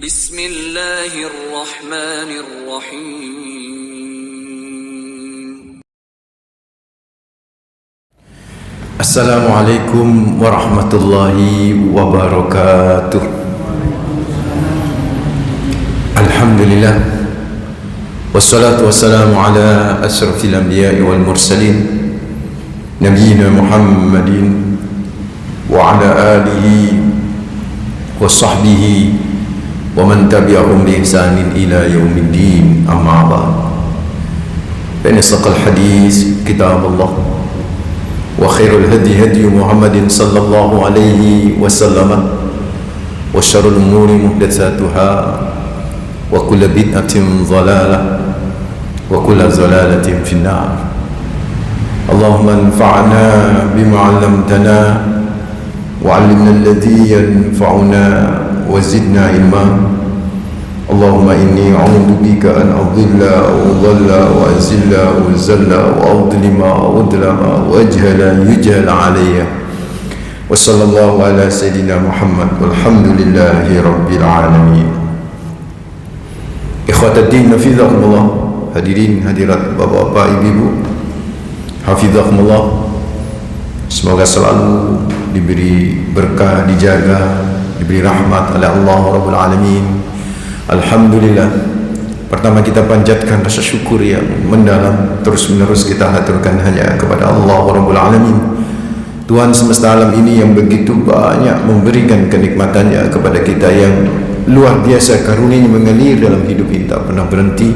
Bismillahirrahmanirrahim. Assalamualaikum warahmatullahi wabarakatuh. Alhamdulillah, wassalatu wassalamu ala asrafil anbiya'i wal mursalin, Nabiyyina Muhammadin wa ala alihi wa sahbihi wa man tabi'ahum bi ihsanin ila yaumiddin, amma ba'd. Fa inna asdaqal hadis kitabullah wa khairul hadi hadi Muhammadin sallallahu alaihi wasallam wa syarrul umuri muhdatsatuha wa kullu bid'atin dhalalah wa kullu dhalalatin finnar. Allahumma anfa'na bima 'allamtana wa 'allimna alladhi yanfa'una wa zidna ilma. Allahumma inni a'udzu bika an adilla wa dhalla wa azilla wa zalla wa adlima wa udlama wa ajhala yujhala alayya. Wa sallallahu ala sayyidina Muhammad walhamdulillahi rabbil alamin. Ikhwataddin hafizakumullah, hadirin hadirat bapak-bapak ibu-ibu hafizakumullah, semoga selalu diberi berkah, dijaga, diberi rahmat oleh Allah Rabbul Alamin. Alhamdulillah. Pertama kita panjatkan rasa syukur yang mendalam, terus menerus kita haturkan hanya kepada Allah Rabbul Alamin, Tuhan semesta alam ini yang begitu banyak memberikan kenikmatannya kepada kita, yang luar biasa karunia-Nya mengalir dalam hidup ini tak pernah berhenti.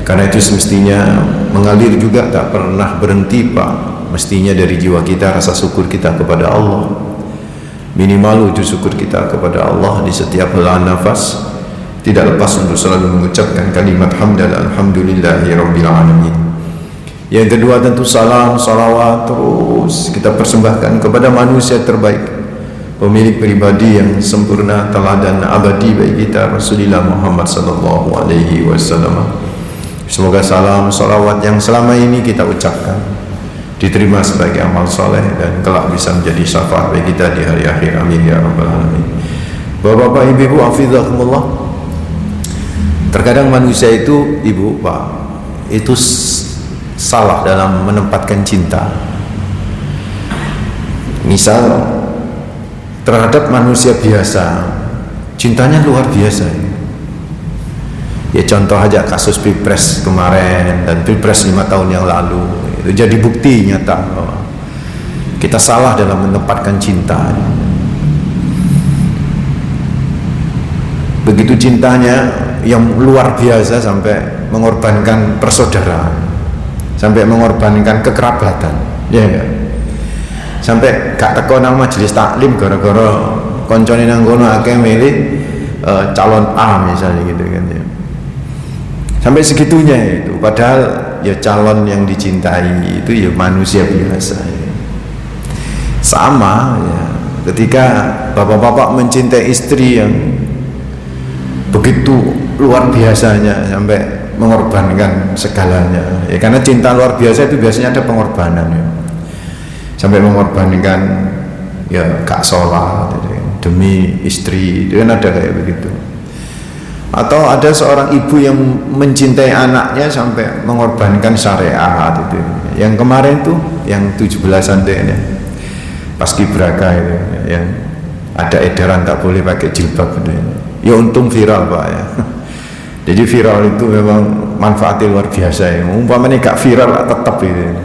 Karena itu semestinya mengalir juga tak pernah berhenti, Pak. Mestinya dari jiwa kita rasa syukur kita kepada Allah, minimal wujud syukur kita kepada Allah di setiap helaan nafas, tidak lepas untuk selalu mengucapkan kalimat hamdalah alhamdulillahi rabbil alamin. Yang kedua tentu salam salawat terus kita persembahkan kepada manusia terbaik, pemilik pribadi yang sempurna, teladan abadi bagi kita, Rasulullah Muhammad sallallahu alaihi wasallam. Semoga salam salawat yang selama ini kita ucapkan diterima sebagai amal soleh dan kelak bisa menjadi syafaat bagi kita di hari akhir. Amin ya rabbal alamin. Bapak-bapak ibu-ibu hafizakumullah, terkadang manusia itu, ibu pak, itu salah dalam menempatkan cinta. Misal terhadap manusia biasa cintanya luar biasa. Ya contoh aja kasus Pilpres kemarin dan Pilpres 5 tahun yang lalu, itu jadi bukti nyata bahwa kita salah dalam menempatkan cinta. Begitu cintanya yang luar biasa sampai mengorbankan persaudaraan, sampai mengorbankan kekerabatan, ya enggak? Sampai gak teko nang majelis taklim gara-gara koncone nang kono akeh milih calon A misalnya gitu kan ya. Sampai segitunya itu, padahal ya calon yang dicintai itu ya manusia biasa ya. Sama ya, ketika bapak-bapak mencintai istri yang begitu luar biasanya sampai mengorbankan segalanya ya, karena cinta luar biasa itu biasanya ada pengorbanan ya. Sampai mengorbankan ya gak sholat ya, demi istri, itu kan ada kayak begitu. Atau ada seorang ibu yang mencintai anaknya sampai mengorbankan syariat itu. Yang kemarin tuh yang 17-an deh ya, paskibraka itu yang ada edaran tak boleh pakai jilbab itu. Ya untung viral Pak ya. Jadi viral itu memang manfaatnya luar biasa ya. Umpamanya gak viral tetap itu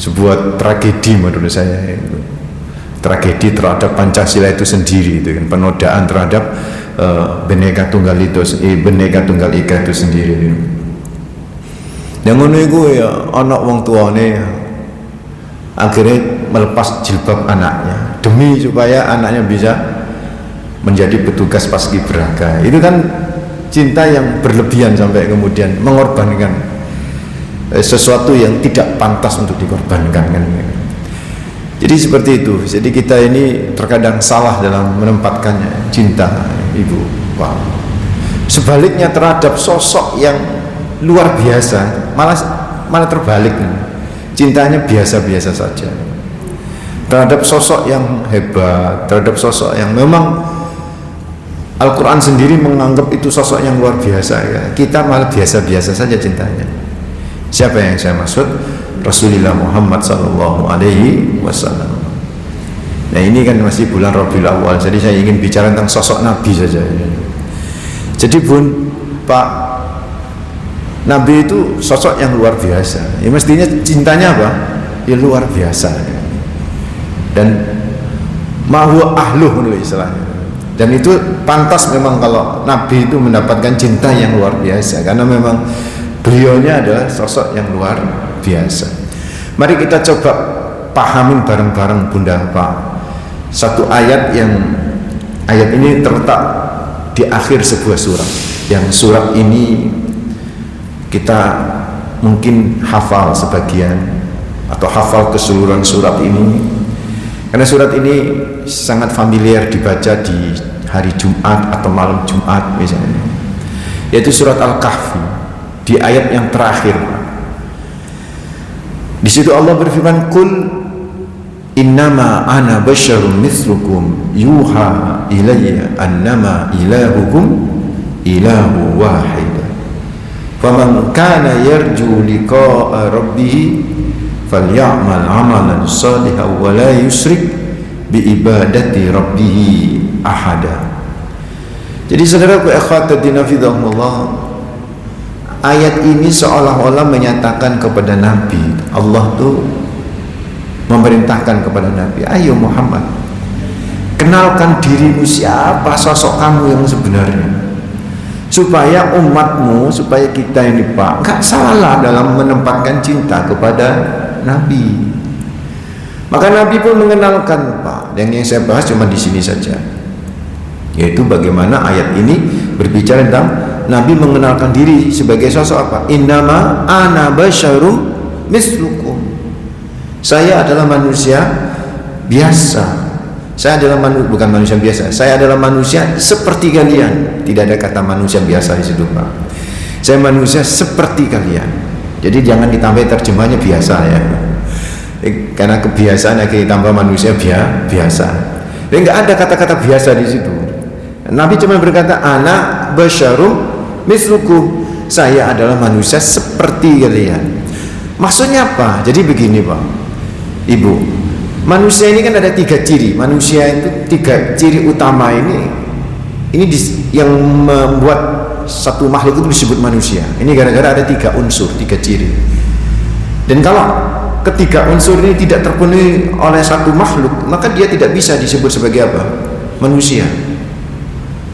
sebuah tragedi menurut saya itu. Tragedi terhadap Pancasila itu sendiri itu kan, penodaan terhadap Bhinneka Tunggal Ika itu sendiri. Yang ngono iku ya ana wong tuane akhirnya melepas jilbab anaknya demi supaya anaknya bisa menjadi petugas paskibraka. Itu kan cinta yang berlebihan sampai kemudian mengorbankan sesuatu yang tidak pantas untuk dikorbankan kan. Jadi seperti itu. Jadi kita ini terkadang salah dalam menempatkannya cinta, ibu, pak. Sebaliknya terhadap sosok yang luar biasa, malah terbalik. Cintanya biasa-biasa saja. Terhadap sosok yang hebat, terhadap sosok yang memang Al-Quran sendiri menganggap itu sosok yang luar biasa ya. Kita malah biasa-biasa saja cintanya. Siapa yang saya maksud? Rasulullah Muhammad sallallahu alaihi wasallam. Nah ini kan masih bulan Rabiul Awal, jadi saya ingin bicara tentang sosok Nabi saja. Jadi Bun, Pak, Nabi itu sosok yang luar biasa. Ya mestinya cintanya apa? Ya luar biasa. Dan mahu ahluh menurut istilahnya. Dan itu pantas memang kalau Nabi itu mendapatkan cinta yang luar biasa, karena memang beliaunya adalah sosok yang luar biasa. Mari kita coba pahamin bareng-bareng Bunda Pak, satu ayat ini terletak di akhir sebuah surat, yang surat ini kita mungkin hafal sebagian atau hafal keseluruhan surat ini, karena surat ini sangat familiar dibaca di hari Jumat atau malam Jumat misalnya, yaitu surat Al-Kahfi di ayat yang terakhir. Di situ Allah berfirman, "Qul innama ana basyarum mithlukum yuha ilayya annama ilahukum ilahu wahid faman kana yarju liqa'a rabbih falyamal amalan salihan wa la yusyrik bi ibadati rabbih ahada." Jadi saudaraku ikhwatadina fidahullah, ayat ini seolah-olah menyatakan kepada Nabi, Allah tuh memerintahkan kepada Nabi, ayo Muhammad, kenalkan dirimu, siapa sosok kamu yang sebenarnya, supaya umatmu, supaya kita ini Pak gak salah dalam menempatkan cinta kepada Nabi. Maka Nabi pun mengenalkan Pak, yang saya bahas cuma di sini saja, yaitu bagaimana ayat ini berbicara tentang Nabi mengenalkan diri sebagai sosok apa? Innama ana basyarum mislukum. Saya adalah manusia biasa. Saya adalah bukan manusia biasa. Saya adalah manusia seperti kalian. Tidak ada kata manusia biasa di situ, Pak. Saya manusia seperti kalian. Jadi jangan ditambah terjemahnya biasa ya. Karena kebiasaan akhirnya ditambah manusia biasa. Jadi nggak ada kata-kata biasa di situ. Nabi cuma berkata, ana basyarum mislukum, saya adalah manusia seperti kalian. Maksudnya apa? Jadi begini Pak, Ibu, manusia ini kan ada 3 ciri. Manusia itu 3 ciri utama ini yang membuat satu makhluk itu disebut manusia. Ini gara-gara ada 3 unsur, 3 ciri. Dan kalau ketiga unsur ini tidak terpenuhi oleh satu makhluk, maka dia tidak bisa disebut sebagai apa? Manusia.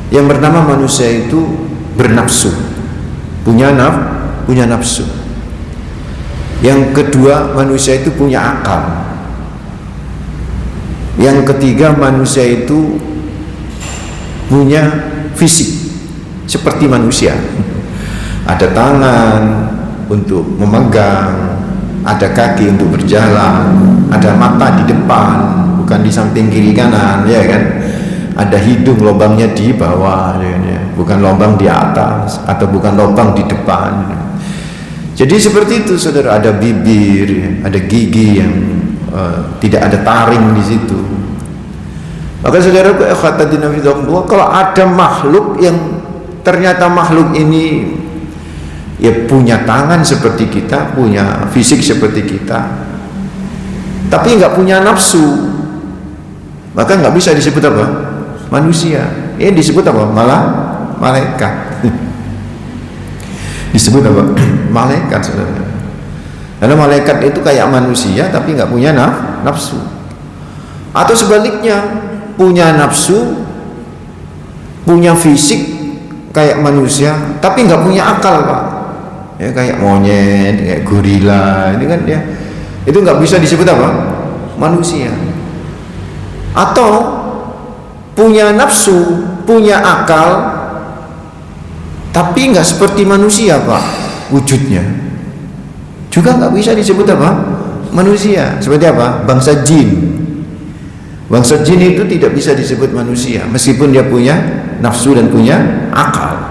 Yang pertama, manusia itu bernafsu, punya nafsu. Yang kedua, manusia itu punya akal. Yang ketiga, manusia itu punya fisik seperti manusia. Ada tangan untuk memegang, ada kaki untuk berjalan, ada mata di depan, bukan di samping kiri kanan, ya kan? Ada hidung, lubangnya di bawah, bukan lubang di atas, atau bukan lubang di depan. Jadi seperti itu, saudara. Ada bibir, ada gigi yang tidak ada taring di situ. Maka saudara, kalau ada makhluk yang ternyata makhluk ini ya punya tangan seperti kita, punya fisik seperti kita, tapi nggak punya nafsu, maka nggak bisa disebut apa? Manusia. Ini disebut apa? Malah malaikat. Disebut apa? Malaikat, saudara. Karena malaikat itu kayak manusia tapi nggak punya nafsu. Atau sebaliknya, punya nafsu, punya fisik kayak manusia tapi nggak punya akal, Pak. Ya, kayak monyet, kayak gorila, ini kan ya, itu nggak bisa disebut apa? Manusia. Atau punya nafsu, punya akal, tapi nggak seperti manusia, Pak, wujudnya. Juga nggak bisa disebut apa? Manusia. Seperti apa? Bangsa jin. Bangsa jin itu tidak bisa disebut manusia, meskipun dia punya nafsu dan punya akal.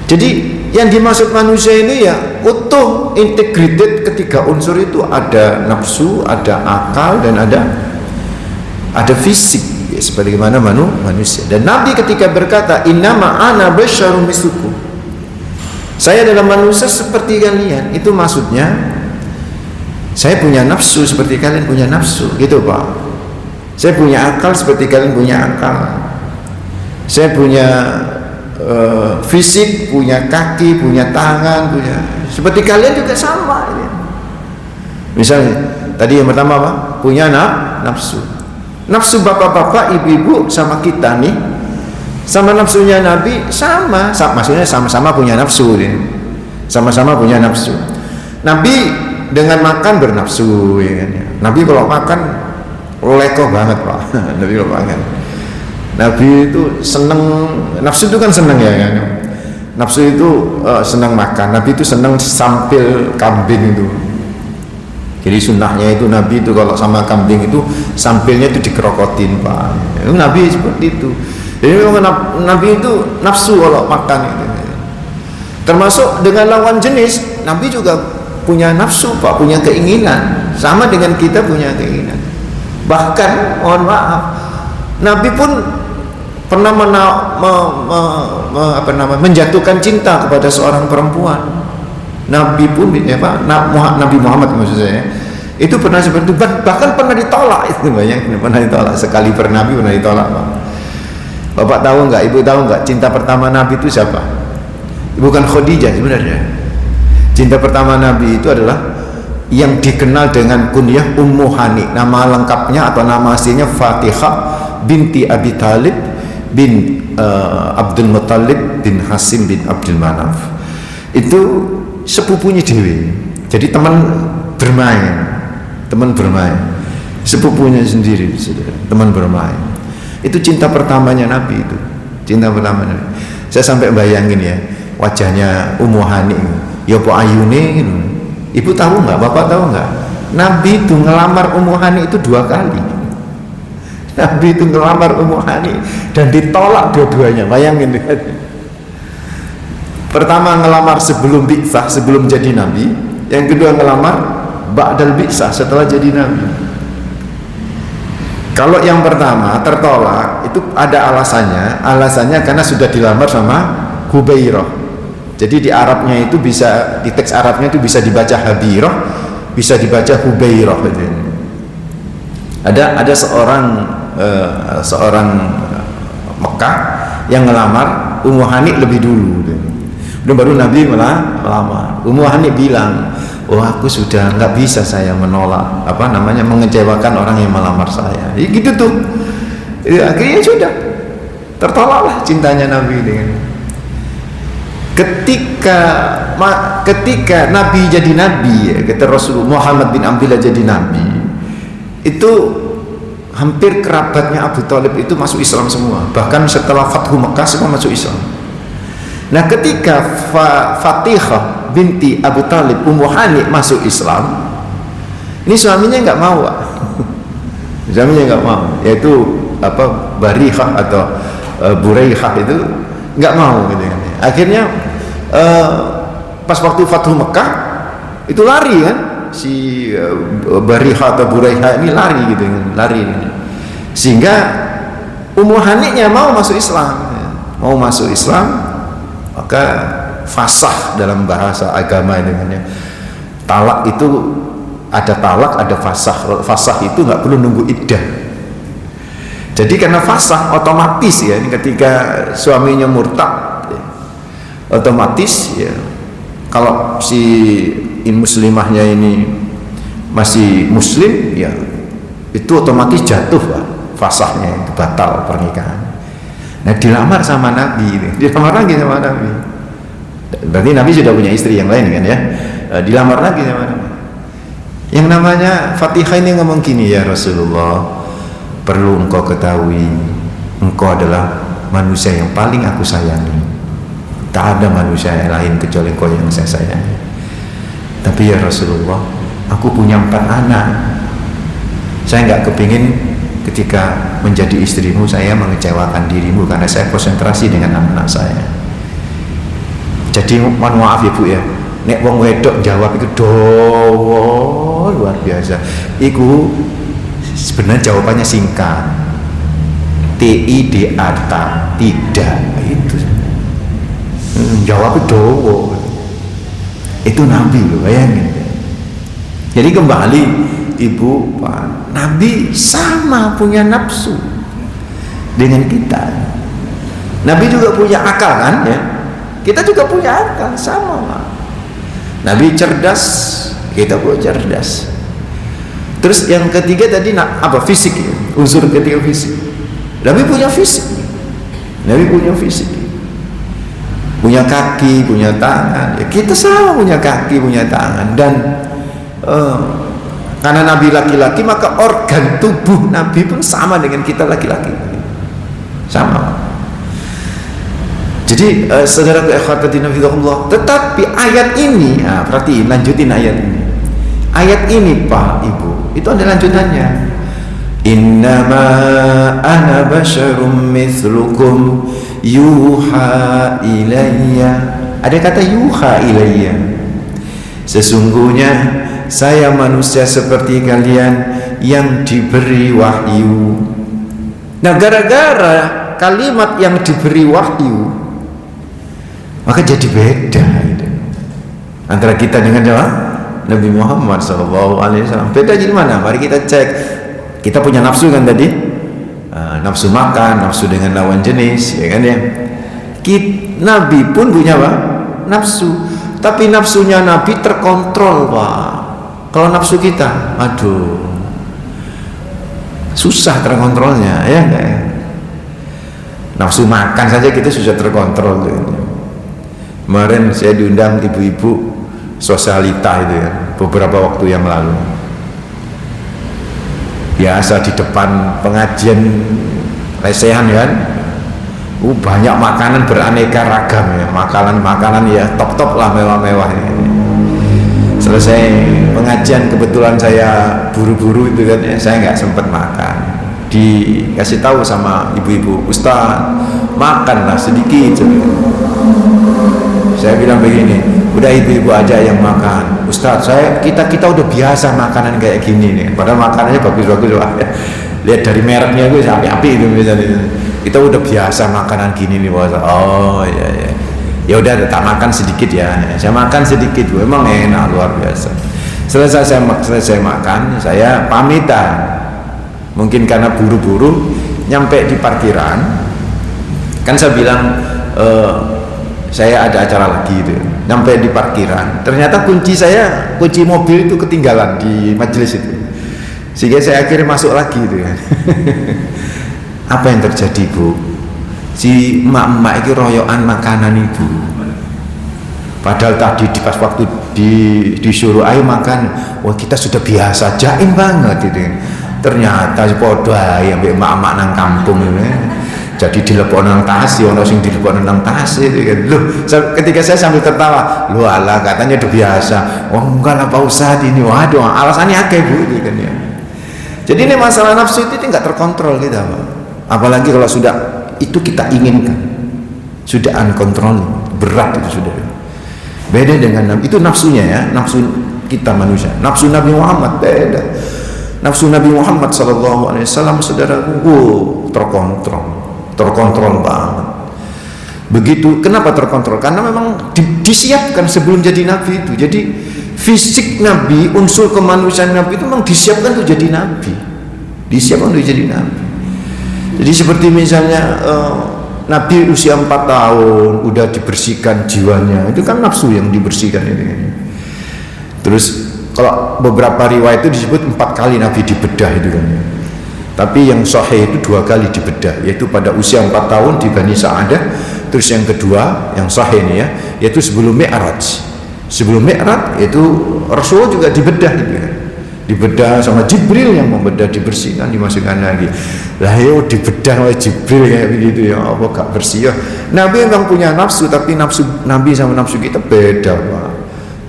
Jadi yang dimaksud manusia ini ya utuh, integrated, ketiga unsur itu, ada nafsu, ada akal, dan ada fisik. sebagaimana manusia. Dan Nabi ketika berkata, innama ana basyarum mislukum, saya adalah manusia seperti kalian, itu maksudnya saya punya nafsu seperti kalian punya nafsu, gitu Pak. Saya punya akal seperti kalian punya akal. Saya punya fisik, punya kaki, punya tangan, punya seperti kalian juga sama. Misalnya tadi yang pertama apa? Punya nafsu. Nafsu bapak-bapak, ibu-ibu sama kita nih, sama nafsunya Nabi sama, maksudnya sama-sama punya nafsu, sama-sama punya nafsu. Nabi dengan makan bernafsu, ya kan? Nabi kalau makan lekoh banget Pak. Nabi kalau makan, Nabi itu seneng, nafsu itu kan seneng ya kan? Nafsu itu senang makan. Nabi itu senang sampil kambing itu. Jadi sunnahnya itu Nabi itu kalau sama kambing itu sampilnya itu dikerokotin Pak. Nabi seperti itu. Jadi memang Nabi itu nafsu kalau makan itu. Termasuk dengan lawan jenis, Nabi juga punya nafsu Pak, punya keinginan. Sama dengan kita punya keinginan. Bahkan mohon maaf, Nabi pun pernah menjatuhkan cinta kepada seorang perempuan. Nabi pun Nabi Muhammad maksud saya itu pernah seperti itu, bahkan pernah ditolak. Itu banyak pernah ditolak, sekali per Nabi pernah ditolak Pak. Bapak tahu nggak, ibu tahu nggak, cinta pertama Nabi itu siapa? Bukan Khadijah sebenarnya. Cinta pertama Nabi itu adalah yang dikenal dengan kunyah Ummu Hani. Nama lengkapnya atau nama aslinya Fatihah binti Abi Talib bin Abdul Muttalib bin Hasim bin Abdul Manaf. Itu sepupunya Dewi. Jadi teman bermain, sepupunya sendiri, teman bermain. Itu cinta pertamanya Nabi itu, cinta pertama Nabi. Saya sampai bayangin ya wajahnya Ummu Hani, ya po ayune gitu. Ibu tahu nggak, bapak tahu nggak? Nabi itu ngelamar Ummu Hani itu 2 kali. Nabi itu ngelamar Ummu Hani dan ditolak dua-duanya. Bayangin. Pertama ngelamar sebelum bi'tsah, sebelum jadi Nabi. Yang kedua ngelamar ba'dal bi'tsah, setelah jadi Nabi. Kalau yang pertama tertolak itu ada alasannya karena sudah dilamar sama Hubairah. Jadi di Arabnya itu bisa, di teks Arabnya itu bisa dibaca Habirah, bisa dibaca Hubairah gitu. Ada seorang Mekah yang ngelamar Ummu Hani lebih dulu. Dan baru Nabi melamar. Ummu Hani bilang, oh aku sudah nggak bisa saya menolak mengecewakan orang yang melamar saya. Ya, gitu tuh. Ya, akhirnya sudah tertolaklah cintanya Nabi dengan. Ketika Nabi jadi Nabi, kata Rasulullah Muhammad bin Abdullah jadi Nabi, itu hampir kerabatnya Abu Thalib itu masuk Islam semua. Bahkan setelah Fathu Mekah semua masuk Islam. Nah ketika Fatihah binti Abu Thalib, Ummu Hani masuk Islam, ini suaminya nggak mau Pak. Suaminya nggak mau, yaitu Barihah atau Buraihah itu nggak mau gitu kan. Akhirnya pas waktu Fathu Mekah itu lari kan, si Barihah atau Buraihah ini lari gitu kan, lari. Sehingga Ummu Hani-nya mau masuk Islam, maka fasah dalam bahasa agama ini kan ya. Talak itu ada talak, ada fasah. Fasah itu nggak perlu nunggu iddah. Jadi karena fasah otomatis ya, ini ketika suaminya murtad, ya, otomatis ya kalau si muslimahnya ini masih muslim ya itu otomatis jatuh Pak, fasahnya itu batal pernikahan. Nah dilamar sama Nabi, dilamar lagi sama Nabi. Berarti Nabi sudah punya istri yang lain kan ya. Dilamar lagi sama Nabi. Yang namanya Fatihah ini ngomong gini, ya Rasulullah, perlu engkau ketahui, engkau adalah manusia yang paling aku sayangi. Tak ada manusia yang lain kecuali engkau yang saya sayangi. Tapi ya Rasulullah, aku punya 4 anak. Saya nggak kepingin ketika menjadi istrimu saya mengecewakan dirimu, karena saya konsentrasi dengan anak-anak saya. Jadi mohon maaf ya Bu ya, nek wong wedok jawab itu luar biasa. Iku sebenarnya jawabannya singkat. TIDATA, tidak. Itu jawab dowo. Itu Nabi loh, bayangin. Jadi kembali Ibu, Pak, Nabi sama punya nafsu dengan kita. Nabi juga punya akal kan ya? Kita juga punya akal, sama Pak. Nabi cerdas, kita pun cerdas. Terus yang ketiga tadi apa? Fisik ya? Unsur ketiga fisik. Nabi punya fisik. Nabi punya fisik. Punya kaki, punya tangan. Ya, kita sama punya kaki, punya tangan. Dan karena Nabi laki-laki, maka organ tubuh Nabi pun sama dengan kita laki-laki. Sama. Jadi saudara ikhwati fillah, tetapi ayat ini, perhatiin, lanjutin ayat ini. Ayat ini Pak Ibu, itu ada lanjutannya. Innama ana basyarum mithlukum yuha ilayya. Ada kata yuha ilayya. Sesungguhnya saya manusia seperti kalian yang diberi wahyu. Nah, gara-gara kalimat yang diberi wahyu, maka jadi beda gitu antara kita dengan Nabi Muhammad SAW. Beda jadi mana? Mari kita cek. Kita punya nafsu kan tadi, nafsu makan, nafsu dengan lawan jenis, ya kan ya. Nabi pun punya apa? Nafsu. Tapi nafsunya Nabi terkontrol Pak. Kalau nafsu kita, aduh, susah terkontrolnya, ya enggak ya? Nafsu makan saja kita susah terkontrol gitu. Kemarin saya diundang ibu-ibu sosialita itu ya, beberapa waktu yang lalu. Biasa di depan pengajian lesehan ya kan, banyak makanan beraneka ragam ya, makanan ya top-top lah, mewah-mewah ini. Selesai pengajian kebetulan saya buru-buru itu kan ya, saya nggak sempat makan. Dikasih tahu sama ibu-ibu, Ustaz, makanlah sedikit. Saya bilang begini, udah ibu-ibu aja yang makan. Ustaz, kita udah biasa makanan kayak gini nih. Padahal makanannya bagus-bagus lah. Lihat dari mereknya gue api-api itu misalnya. Kita udah biasa makanan gini nih, Bos. Oh iya iya. Ya udah tak makan sedikit ya. Saya makan sedikit, memang enak luar biasa. Selesai makan, saya pamitan. Mungkin karena buru-buru nyampe di parkiran. Kan saya bilang saya ada acara lagi itu. Nyampe di parkiran, ternyata kunci mobil itu ketinggalan di majelis itu. Sehingga saya akhirnya masuk lagi itu ya. Apa yang terjadi Bu? Si emak-emak itu royokan makanan itu. Padahal tadi pas waktu disuruh ayo makan, wah kita sudah biasa, jaim banget itu. Ternyata si podo ae ambek emak-emak nang kampung ini. Jadi dilepok nang tas, ono sing dilepok nang tas itu kan. Loh, ketika saya sambil tertawa, loh alah katanya udah biasa. Oh enggak lah Pak Ustadz ini, waduh alasannya akeh Bu itu kan ya. Jadi ini masalah nafsu itu enggak terkontrol kita Pak. Apalagi kalau sudah itu kita inginkan, sudah uncontrolled, berat itu sudah. Beda dengan itu nafsunya ya, nafsu kita manusia. Nafsu Nabi Muhammad beda. Nafsu Nabi Muhammad SAW, saudaraku, terkontrol banget. Begitu, kenapa terkontrol? Karena memang disiapkan sebelum jadi Nabi itu. Jadi fisik Nabi, unsur kemanusiaan Nabi itu memang disiapkan untuk jadi Nabi. Disiapkan untuk jadi Nabi. Jadi seperti misalnya Nabi usia 4 tahun udah dibersihkan jiwanya, itu kan nafsu yang dibersihkan ini. Terus kalau beberapa riwayat itu disebut 4 kali Nabi dibedah itu kan. Tapi yang sahih itu 2 kali dibedah, yaitu pada usia 4 tahun di Bani Sa'adah. Terus yang kedua yang sahih ini ya, yaitu sebelum Mi'raj. Sebelum Mi'raj itu Rasul juga dibedah gitu ya. Dibedah sama Jibril yang membedah, dibersihkan, dimasukkan lagi. Lah yo dibedah oleh Jibril kayak begitu ya, apa gak bersih ya. Nabi memang punya nafsu, tapi nafsu Nabi sama nafsu kita beda Pak.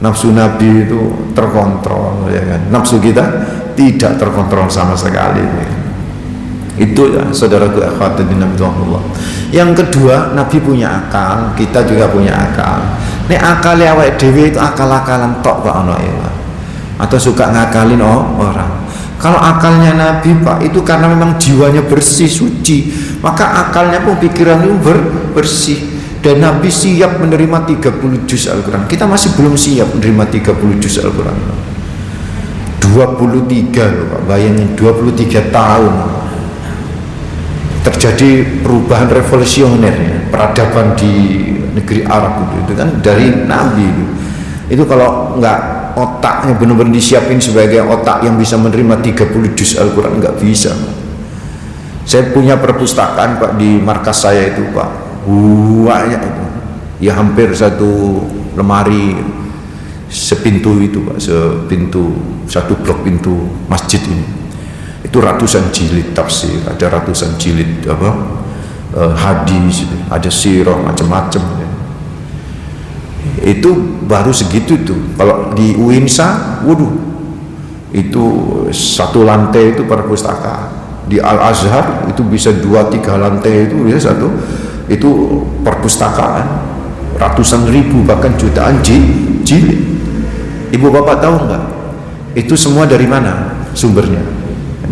Nafsu Nabi itu terkontrol ya kan. Nafsu kita tidak terkontrol sama sekali. Itu ya saudaraku akhwati dinamillah. Yang kedua, Nabi punya akal, kita juga punya akal. Nek akal awake dhewe itu akal-akalan tok Pak ono ya. Atau suka ngakalin orang. Kalau akalnya Nabi Pak itu karena memang jiwanya bersih, suci, maka akalnya pun pikirannya bersih. Dan Nabi siap menerima 30 juz Al-Quran. Kita masih belum siap menerima 30 juz Al-Quran. 23 loh Pak, bayangin 23 tahun terjadi perubahan revolusioner ya, peradaban di negeri Arab itu kan dari Nabi itu kalau nggak otaknya benar-benar disiapin sebagai otak yang bisa menerima 30 juz Al-Quran, nggak bisa. Saya punya perpustakaan Pak di markas saya itu Pak, banyak itu ya, hampir satu lemari sepintu itu Pak, satu blok pintu masjid ini itu ratusan jilid tafsir, ada ratusan jilid hadis, ada sirah macam-macam ya. Itu baru segitu tuh. Kalau di UINSA, waduh, itu satu lantai itu perpustakaan. Di Al-Azhar itu bisa 2-3 lantai itu bisa satu, itu perpustakaan ratusan ribu bahkan jutaan jilid. Ibu bapak tahu nggak? Itu semua dari mana sumbernya?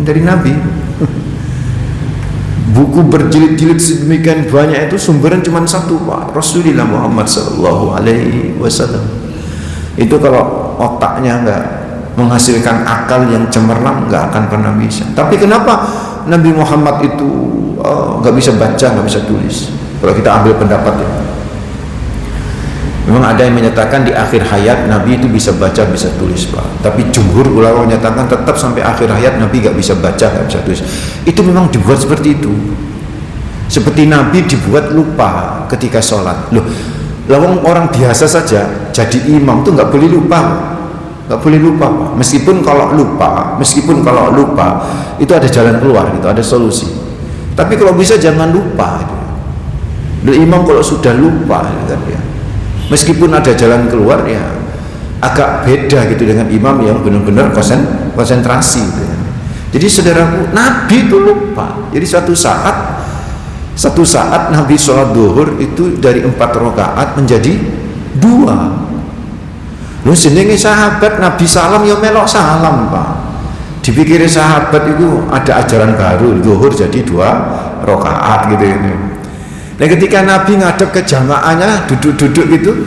Dari Nabi. Buku berjilid-jilid sedemikian banyak itu sumbernya cuma satu Pak, Rasulullah Muhammad Sallallahu Alaihi Wasallam. Itu kalau otaknya nggak menghasilkan akal yang cemerlang, nggak akan pernah bisa. Tapi kenapa Nabi Muhammad itu nggak bisa baca, nggak bisa tulis? Kalau kita ambil pendapat ya, memang ada yang menyatakan di akhir hayat Nabi itu bisa baca, bisa tulis Pak. Tapi jumhur ulama menyatakan tetap sampai akhir hayat Nabi gak bisa baca, gak bisa tulis. Itu memang dibuat seperti itu. Seperti Nabi dibuat lupa ketika sholat. Loh, lawang orang biasa saja jadi imam tuh gak boleh lupa, gak boleh lupa Pak. Meskipun kalau lupa itu ada jalan keluar, itu ada solusi. Tapi kalau bisa jangan lupa. Loh, imam kalau sudah lupa kan ya, meskipun ada jalan keluar ya agak beda gitu dengan imam yang benar-benar konsentrasi gitu ya. Jadi saudaraku, Nabi itu lupa. Jadi satu saat Nabi sholat duhur itu dari 4 rakaat menjadi 2. Lu jenenge sahabat Nabi salam ya melok salam Pak. Dipikir sahabat itu ada ajaran baru, duhur jadi 2 rakaat gitu ini. Dan ketika Nabi ngadep ke jamaahnya duduk-duduk gitu,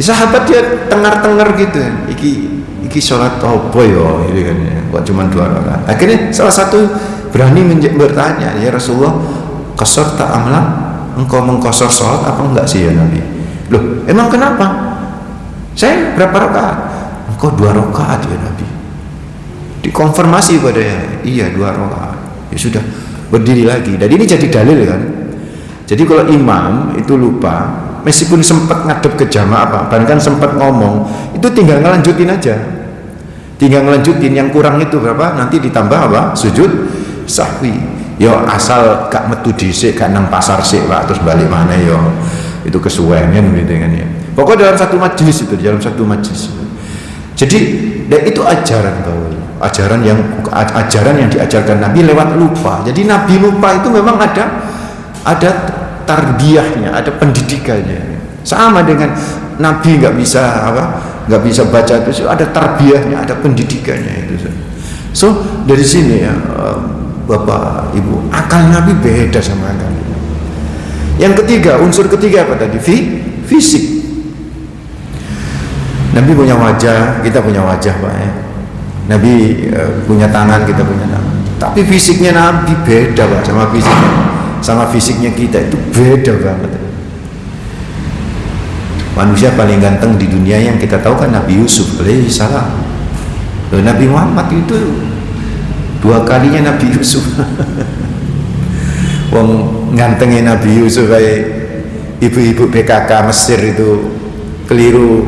sahabat dia tengar-tengar gitu, iki sholat apa ya, gitu kan ya, kok cuma 2 rakaat. Akhirnya salah satu berani bertanya, ya Rasulullah, qasar tak amla, engkau mengqasar sholat apa enggak sih ya Nabi? Loh, emang kenapa? Saya berapa rakaat? Engkau 2 rakaat ya Nabi. Dikonfirmasi padanya, iya 2 rakaat. Ya sudah, berdiri lagi. Dan ini jadi dalil kan. Jadi kalau imam itu lupa, meskipun sempat ngadep ke jamaah bahkan sempat ngomong, itu tinggal ngelanjutin aja. Tinggal ngelanjutin, yang kurang itu berapa? Nanti ditambah apa? Sujud sahwi. Yo asal gak metu dhisik, gak nang pasar sik Pak, terus balik mana yo. Itu kesuwengan gitu kan ya. Pokoknya dalam satu majelis itu, dalam satu majelis. Jadi itu ajaran Baul. Ajaran yang diajarkan Nabi lewat lupa. Jadi Nabi lupa itu memang ada tarbiyahnya, ada pendidikannya. Sama dengan Nabi nggak bisa baca itu, ada tarbiyahnya, ada pendidikannya itu. So dari sini ya Bapak Ibu, akal Nabi beda sama akal kita. Yang ketiga, unsur ketiga apa tadi? Fisik. Nabi punya wajah, kita punya wajah Pak ya. Nabi punya tangan, kita punya tangan. Tapi fisiknya Nabi beda Pak sama fisiknya kita, itu beda banget. Manusia paling ganteng di dunia yang kita tahu kan Nabi Yusuf alaihi salam. Nabi Muhammad itu 2 kalinya Nabi Yusuf. Wong gantengnya Nabi Yusuf kayak ibu-ibu PKK Mesir itu keliru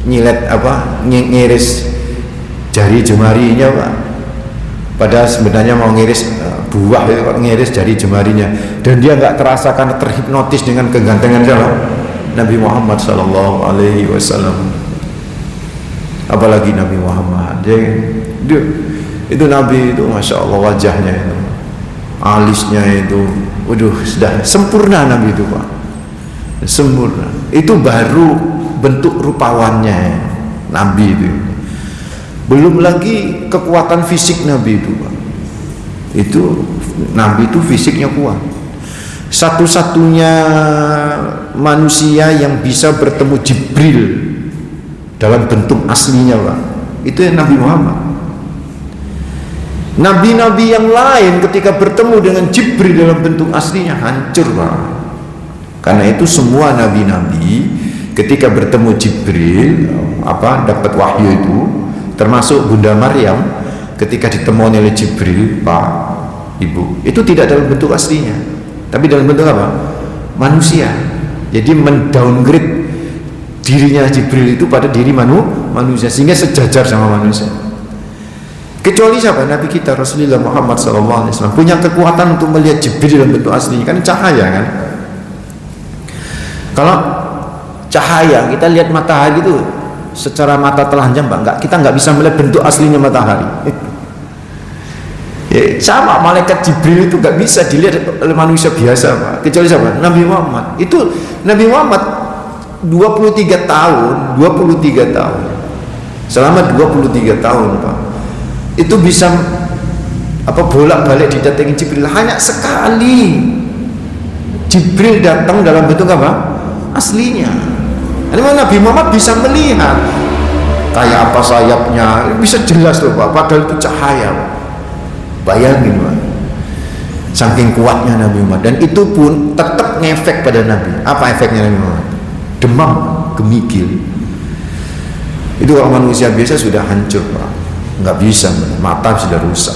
nyilet ngiris jari jemarinya Pak. Padahal sebenarnya mau ngiris buah, ngiris jari jemarinya, dan dia nggak terasa karena terhipnotis dengan kegantengan siapa? Nabi Muhammad Sallallahu Alaihi Wasallam. Apalagi Nabi Muhammad, itu Nabi itu masya Allah, wajahnya itu, alisnya itu, waduh, sudah sempurna Nabi itu Pak, sempurna. Itu baru bentuk rupawannya Nabi itu. Belum lagi kekuatan fisik Nabi itu, Pak. Itu Nabi itu fisiknya kuat. Satu-satunya manusia yang bisa bertemu Jibril dalam bentuk aslinya, Pak, itu yang Nabi Muhammad. Nabi-nabi yang lain ketika bertemu dengan Jibril dalam bentuk aslinya hancur, Pak. Karena itu semua nabi-nabi ketika bertemu Jibril dapat wahyu itu, termasuk Bunda Maryam ketika ditemui oleh Jibril, Pak, Ibu, itu tidak dalam bentuk aslinya, tapi dalam bentuk apa? Manusia. Jadi mendowngrade dirinya Jibril itu pada diri manusia, sehingga sejajar sama manusia. Kecuali siapa? Nabi kita Rasulullah Muhammad SAW punya kekuatan untuk melihat Jibril dalam bentuk aslinya, kan cahaya kan. Kalau cahaya kita lihat matahari itu secara mata telanjang, Pak, kita nggak bisa melihat bentuk aslinya matahari. Ya, sama malaikat Jibril itu nggak bisa dilihat oleh manusia biasa, Pak. Kecuali siapa? Nabi Muhammad. Itu Nabi Muhammad 23 tahun selama 23 tahun, Pak, itu bisa bolak-balik didatangi Jibril. Hanya sekali Jibril datang dalam bentuk apa? Aslinya. Ini Nabi Muhammad bisa melihat kayak apa sayapnya, bisa jelas loh, Pak, padahal itu cahaya, Pak. Bayangin, Pak, saking kuatnya Nabi Muhammad. Dan itu pun tetap ngefek pada Nabi. Apa efeknya Nabi Muhammad? Demam, gemigil. Itu kalau manusia biasa sudah hancur, Pak, nggak bisa, mata sudah rusak.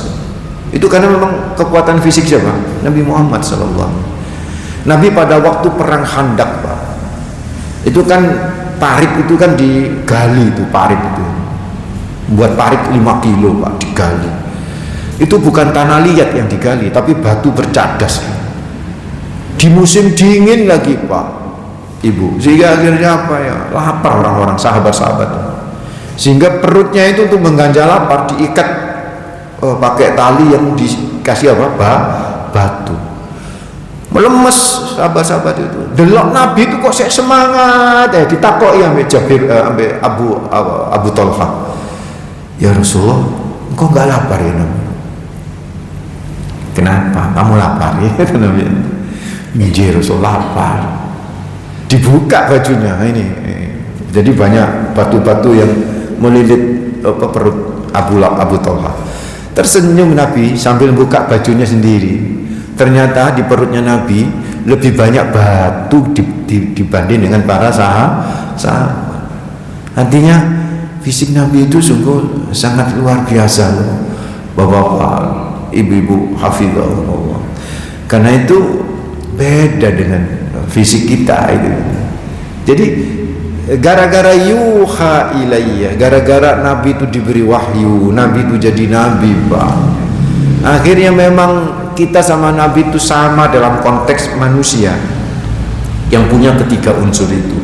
Itu karena memang kekuatan fisik siapa? Nabi Muhammad SAW. Nabi pada waktu perang Khandaq, Pak, itu kan parit itu kan digali, itu parit itu buat parit 5 kilo, Pak, digali. Itu bukan tanah liat yang digali, tapi batu bercadas di musim dingin lagi, Pak, Ibu, sehingga akhirnya lapar orang-orang sahabat-sahabat, sehingga perutnya itu untuk mengganjal lapar diikat pakai tali yang dikasih batu. Melemes sahabat-sahabat itu. Delok Nabi itu kok saya semangat, ditakoki ambek Jabir, ambek Abu Talha. Ya Rasulullah, engkau nggak lapar ya Nabi? Kenapa? Kamu lapar ya Nabi? Iya Rasul, lapar. Dibuka bajunya ini. Jadi banyak batu-batu yang melilit perut Abu Talha. Tersenyum Nabi sambil buka bajunya sendiri. Ternyata di perutnya Nabi lebih banyak batu dibanding dengan para sahabat. Artinya fisik Nabi itu sungguh sangat luar biasa, Bapak-bapak, ibu-ibu, hafizahullah. Karena itu beda dengan fisik kita itu. Jadi gara-gara yuha ilayya, gara-gara Nabi itu diberi wahyu, Nabi itu jadi Nabi, Pak. Akhirnya memang kita sama Nabi itu sama dalam konteks manusia yang punya ketiga unsur itu.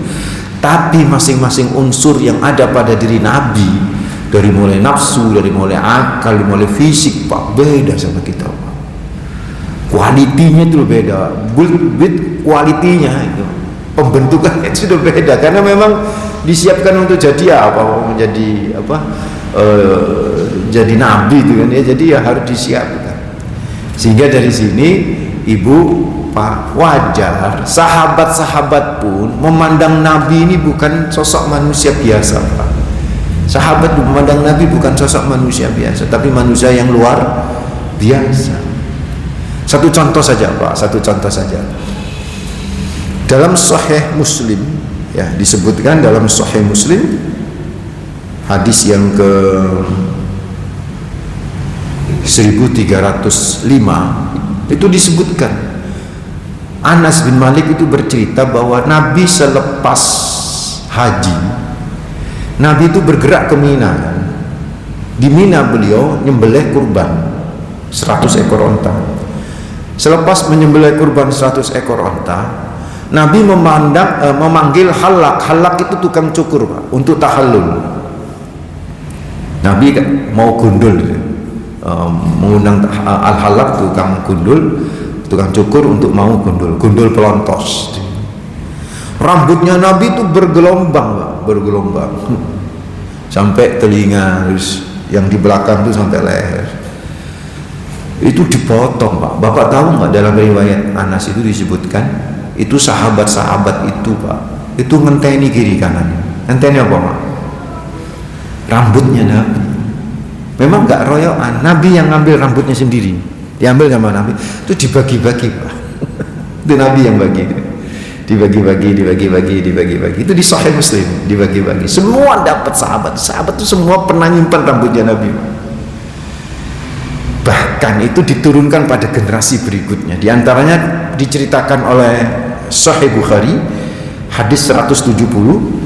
Tapi masing-masing unsur yang ada pada diri Nabi, dari mulai nafsu, dari mulai akal, dari mulai fisik, Pak, beda sama kita, Pak. Kualitinya itu beda, kualitinya itu, pembentukannya itu sudah beda, karena memang disiapkan untuk jadi jadi Nabi itu kan ya, jadi ya harus disiapkan. Sehingga dari sini Ibu, Pak, wajar sahabat-sahabat pun memandang Nabi ini bukan sosok manusia biasa, Pak. Sahabat memandang Nabi bukan sosok manusia biasa, tapi manusia yang luar biasa. Satu contoh saja, Pak, satu contoh saja. Dalam Sahih Muslim, ya, disebutkan dalam Sahih Muslim hadis yang ke 1305 itu disebutkan, Anas bin Malik itu bercerita bahwa Nabi selepas haji, Nabi itu bergerak ke Mina. Di Mina beliau nyembelih kurban 100 ekor onta. Selepas menyembelih kurban 100 ekor onta, Nabi memanggil halak. Halak itu tukang cukur, Pak, untuk tahallul. Nabi mau gundul, mengundang al-halak, tukang gundul, tukang cukur untuk mau gundul pelontos. Rambutnya Nabi itu bergelombang, Pak, bergelombang sampai telinga, terus yang di belakang itu sampai leher. Itu dipotong, Pak. Bapak tahu nggak, dalam riwayat Anas itu disebutkan itu sahabat-sahabat itu, Pak, itu ngenteni kiri kanan. Ngenteni apa, Pak? Rambutnya Nabi. Memang nggak royokan, Nabi yang ngambil rambutnya sendiri, diambil sama Nabi, itu dibagi-bagi, Pak. Itu Nabi yang bagi, dibagi-bagi. Itu di Sahih Muslim, dibagi-bagi. Semua dapat sahabat itu semua pernah nyimpan rambutnya Nabi. Bahkan itu diturunkan pada generasi berikutnya. Di antaranya diceritakan oleh Sahih Bukhari, hadis 170.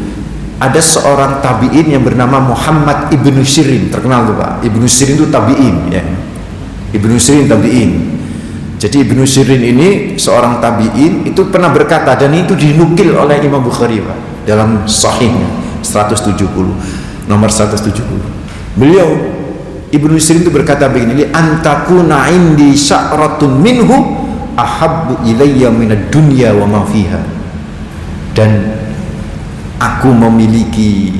Ada seorang tabi'in yang bernama Muhammad ibnu Sirin, terkenal tuh, Pak. Ibnu Sirin itu tabi'in, ya. Ibnu Sirin tabi'in. Jadi Ibnu Sirin ini seorang tabi'in, itu pernah berkata, dan itu dinukil oleh Imam Bukhari, Pak, dalam Sahihnya 170, nomor 170. Beliau Ibnu Sirin itu berkata begini, li antakuna indi sya'ratun minhu ahabbu ilayya minad dunya wa ma fiha. Dan aku memiliki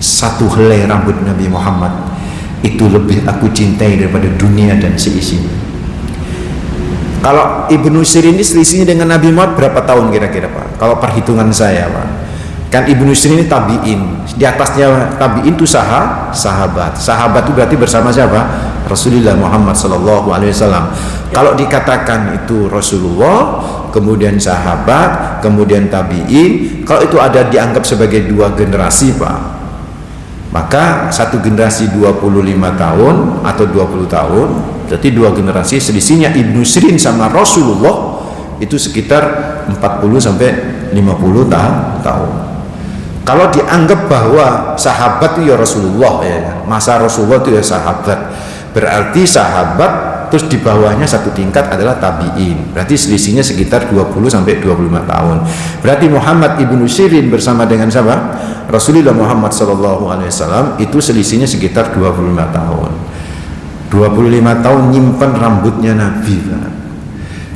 satu helai rambut Nabi Muhammad, itu lebih aku cintai daripada dunia dan seisinya. Kalau Ibnu Sirin ini selisihnya dengan Nabi Muhammad berapa tahun kira-kira, Pak? Kalau perhitungan saya, Pak, kan Ibnu Sirin ini tabi'in, di atasnya tabi'in itu sahabat itu berarti bersama siapa? Rasulullah Muhammad SAW. Kalau dikatakan itu Rasulullah, kemudian sahabat, kemudian tabi'in, kalau itu ada dianggap sebagai dua generasi, Pak, maka satu generasi 25 tahun atau 20 tahun, berarti dua generasi, selisihnya Ibnu Sirin sama Rasulullah itu sekitar 40 sampai 50 tahun. Kalau dianggap bahwa sahabat itu ya Rasulullah, ya, masa Rasulullah itu ya sahabat, berarti sahabat terus di bawahnya satu tingkat adalah tabi'in, berarti selisihnya sekitar 20 sampai 25 tahun. Berarti Muhammad ibnu Sirin bersama dengan siapa? Rasulullah Muhammad SAW itu selisihnya sekitar 25 tahun. 25 tahun nyimpan rambutnya Nabi, Pak.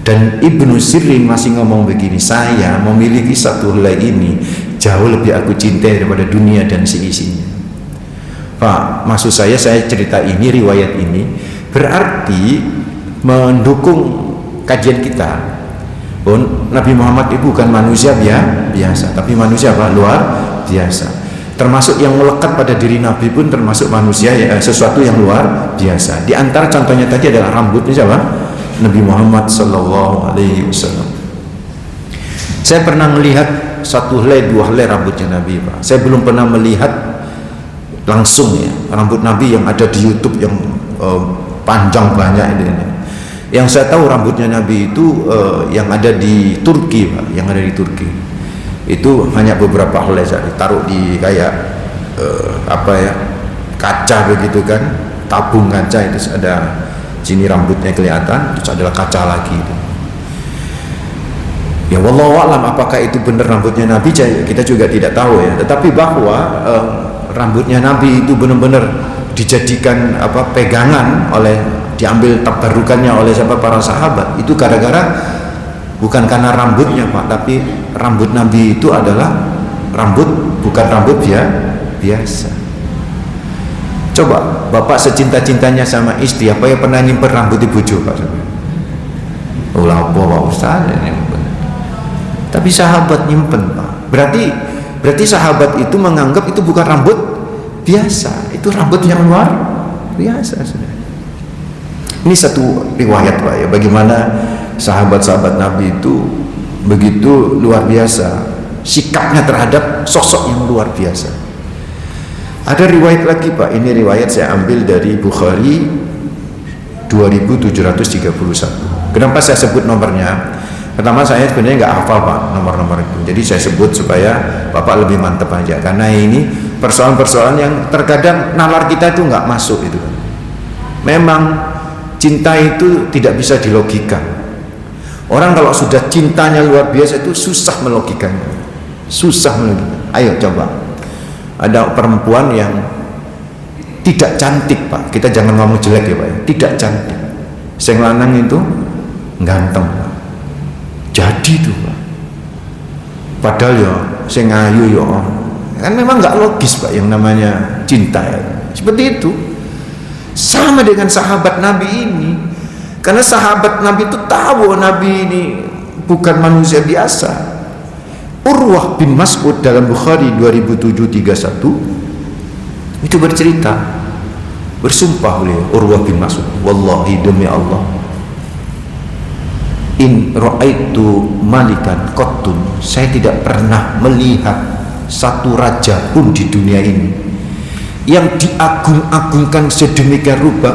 Dan Ibnu Sirin masih ngomong begini, saya memiliki satu helai ini jauh lebih aku cintai daripada dunia dan seisinya. Pak, maksud saya cerita ini, riwayat ini berarti mendukung kajian kita. Nabi Muhammad itu bukan manusia biasa, tapi manusia apa? Luar biasa. Termasuk yang melekat pada diri Nabi pun termasuk manusia, ya, sesuatu yang luar biasa. Di antara contohnya tadi adalah rambutnya siapa? Nabi Muhammad SAW. Saya pernah melihat satu helai, dua helai rambutnya Nabi, Pak. Saya belum pernah melihat langsung, ya, rambut Nabi yang ada di YouTube yang panjang banyak ini. Yang saya tahu rambutnya Nabi itu yang ada di Turki, Pak, yang ada di Turki. Itu hanya beberapa helai saja, ditaruh di kayak kaca begitu kan, tabung kaca, itu ada sini rambutnya kelihatan, terus adalah kaca lagi itu. Ya wallahu a'lam apakah itu benar rambutnya Nabi, kita juga tidak tahu, ya. Tetapi bahwa rambutnya Nabi itu benar-benar dijadikan pegangan oleh, diambil tabarukannya oleh para sahabat, itu gara-gara bukan karena rambutnya, Pak, tapi rambut Nabi itu adalah bukan rambut biasa. Coba Bapak secinta-cintanya sama istri, apa yang pernah nyimpen rambut di bojo, Pak? Ulah Pak Ustaz, tapi sahabat nyimpen, Pak. Berarti sahabat itu menganggap itu bukan rambut biasa, itu rambut yang luar biasa. Ini satu riwayat, Pak, ya, bagaimana sahabat-sahabat Nabi itu begitu luar biasa sikapnya terhadap sosok yang luar biasa. Ada riwayat lagi, Pak, ini riwayat saya ambil dari Bukhari 2731. Kenapa saya sebut nomornya? Pertama, saya sebenarnya nggak hafal, Pak, nomor-nomor itu, jadi saya sebut supaya Bapak lebih mantep aja, karena ini persoalan-persoalan yang terkadang nalar kita itu nggak masuk itu. Memang cinta itu tidak bisa dilogika. Orang kalau sudah cintanya luar biasa itu susah melogikanya, susah melogikanya. Ayo coba, ada perempuan yang tidak cantik, Pak, kita jangan ngomong jelek, ya, Pak, ya. Tidak cantik, sing lanang itu ganteng, Pak. Jadi tuh, Pak, padahal ya sing ayu ya kan memang nggak logis, Pak, yang namanya cinta, ya. Seperti itu. Sama dengan sahabat Nabi ini, karena sahabat Nabi itu tahu Nabi ini bukan manusia biasa. Urwah bin Mas'ud dalam Bukhari 2731 itu bercerita, bersumpah oleh Urwah bin Mas'ud, wallahi demi Allah, in ra'aitu malikan qattun, saya tidak pernah melihat satu raja pun di dunia ini yang diagung-agungkan sedemikian rupa,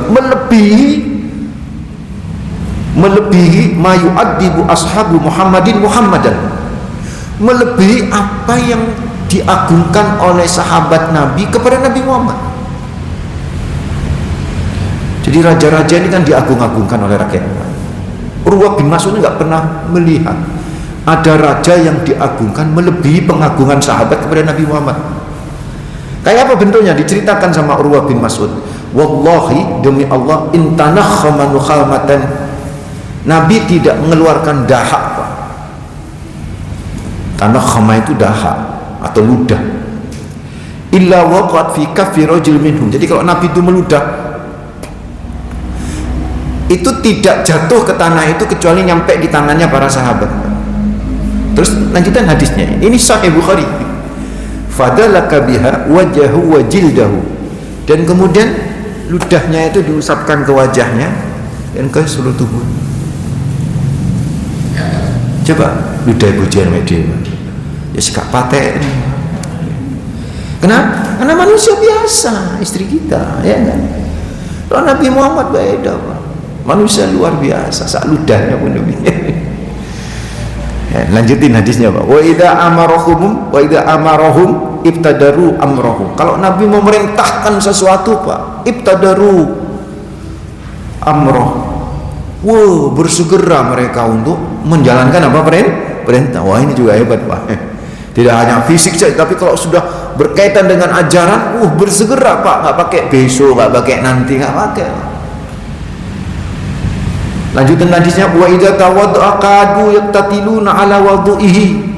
melebihi ma yu'addibu ashabu Muhammadin Muhammadan, melebihi apa yang diagungkan oleh sahabat Nabi kepada Nabi Muhammad. Jadi raja-raja ini kan diagung-agungkan oleh rakyat. Urwah bin Mas'ud nggak pernah melihat ada raja yang diagungkan melebihi pengagungan sahabat kepada Nabi Muhammad. Kayak apa bentuknya? Diceritakan sama Urwah bin Mas'ud, wallahi demi Allah, intanakhamanu khalmatan, Nabi tidak mengeluarkan dahak, Pak. Tanah khama itu dahak atau ludah, illa waqat fi kaffi rajul minhum. Jadi kalau Nabi itu meludah, itu tidak jatuh ke tanah itu kecuali nyampe di tangannya para sahabat. Terus lanjutan hadisnya, ini Sahih Bukhari. Fadalaka biha wajahu wa jildahu, dan kemudian ludahnya itu diusapkan ke wajahnya dan ke seluruh tubuh. Coba ludah bujian media ya sikap paten. Kenapa? Karena manusia biasa, istri kita, ya kan? Kalau Nabi Muhammad beda, Pak. Manusia luar biasa, sak ludahnya pun demikian. Ya, lanjutin hadisnya, Pak. Wa idza amarahum ibtadaru amrohu. Kalau Nabi memerintahkan sesuatu, Pak, ibtadaru amroh. Wow, bersegera mereka untuk menjalankan apa perintah. Wah, ini juga hebat, Pak. Tidak hanya fisik saja, tapi kalau sudah berkaitan dengan ajaran, bersegera, Pak. Nggak pakai besok, nggak pakai nanti, nggak pakai. Lanjutan hadisnya, wa idza tawadda'a qadu yaqtatiluna ala wudu'ihi.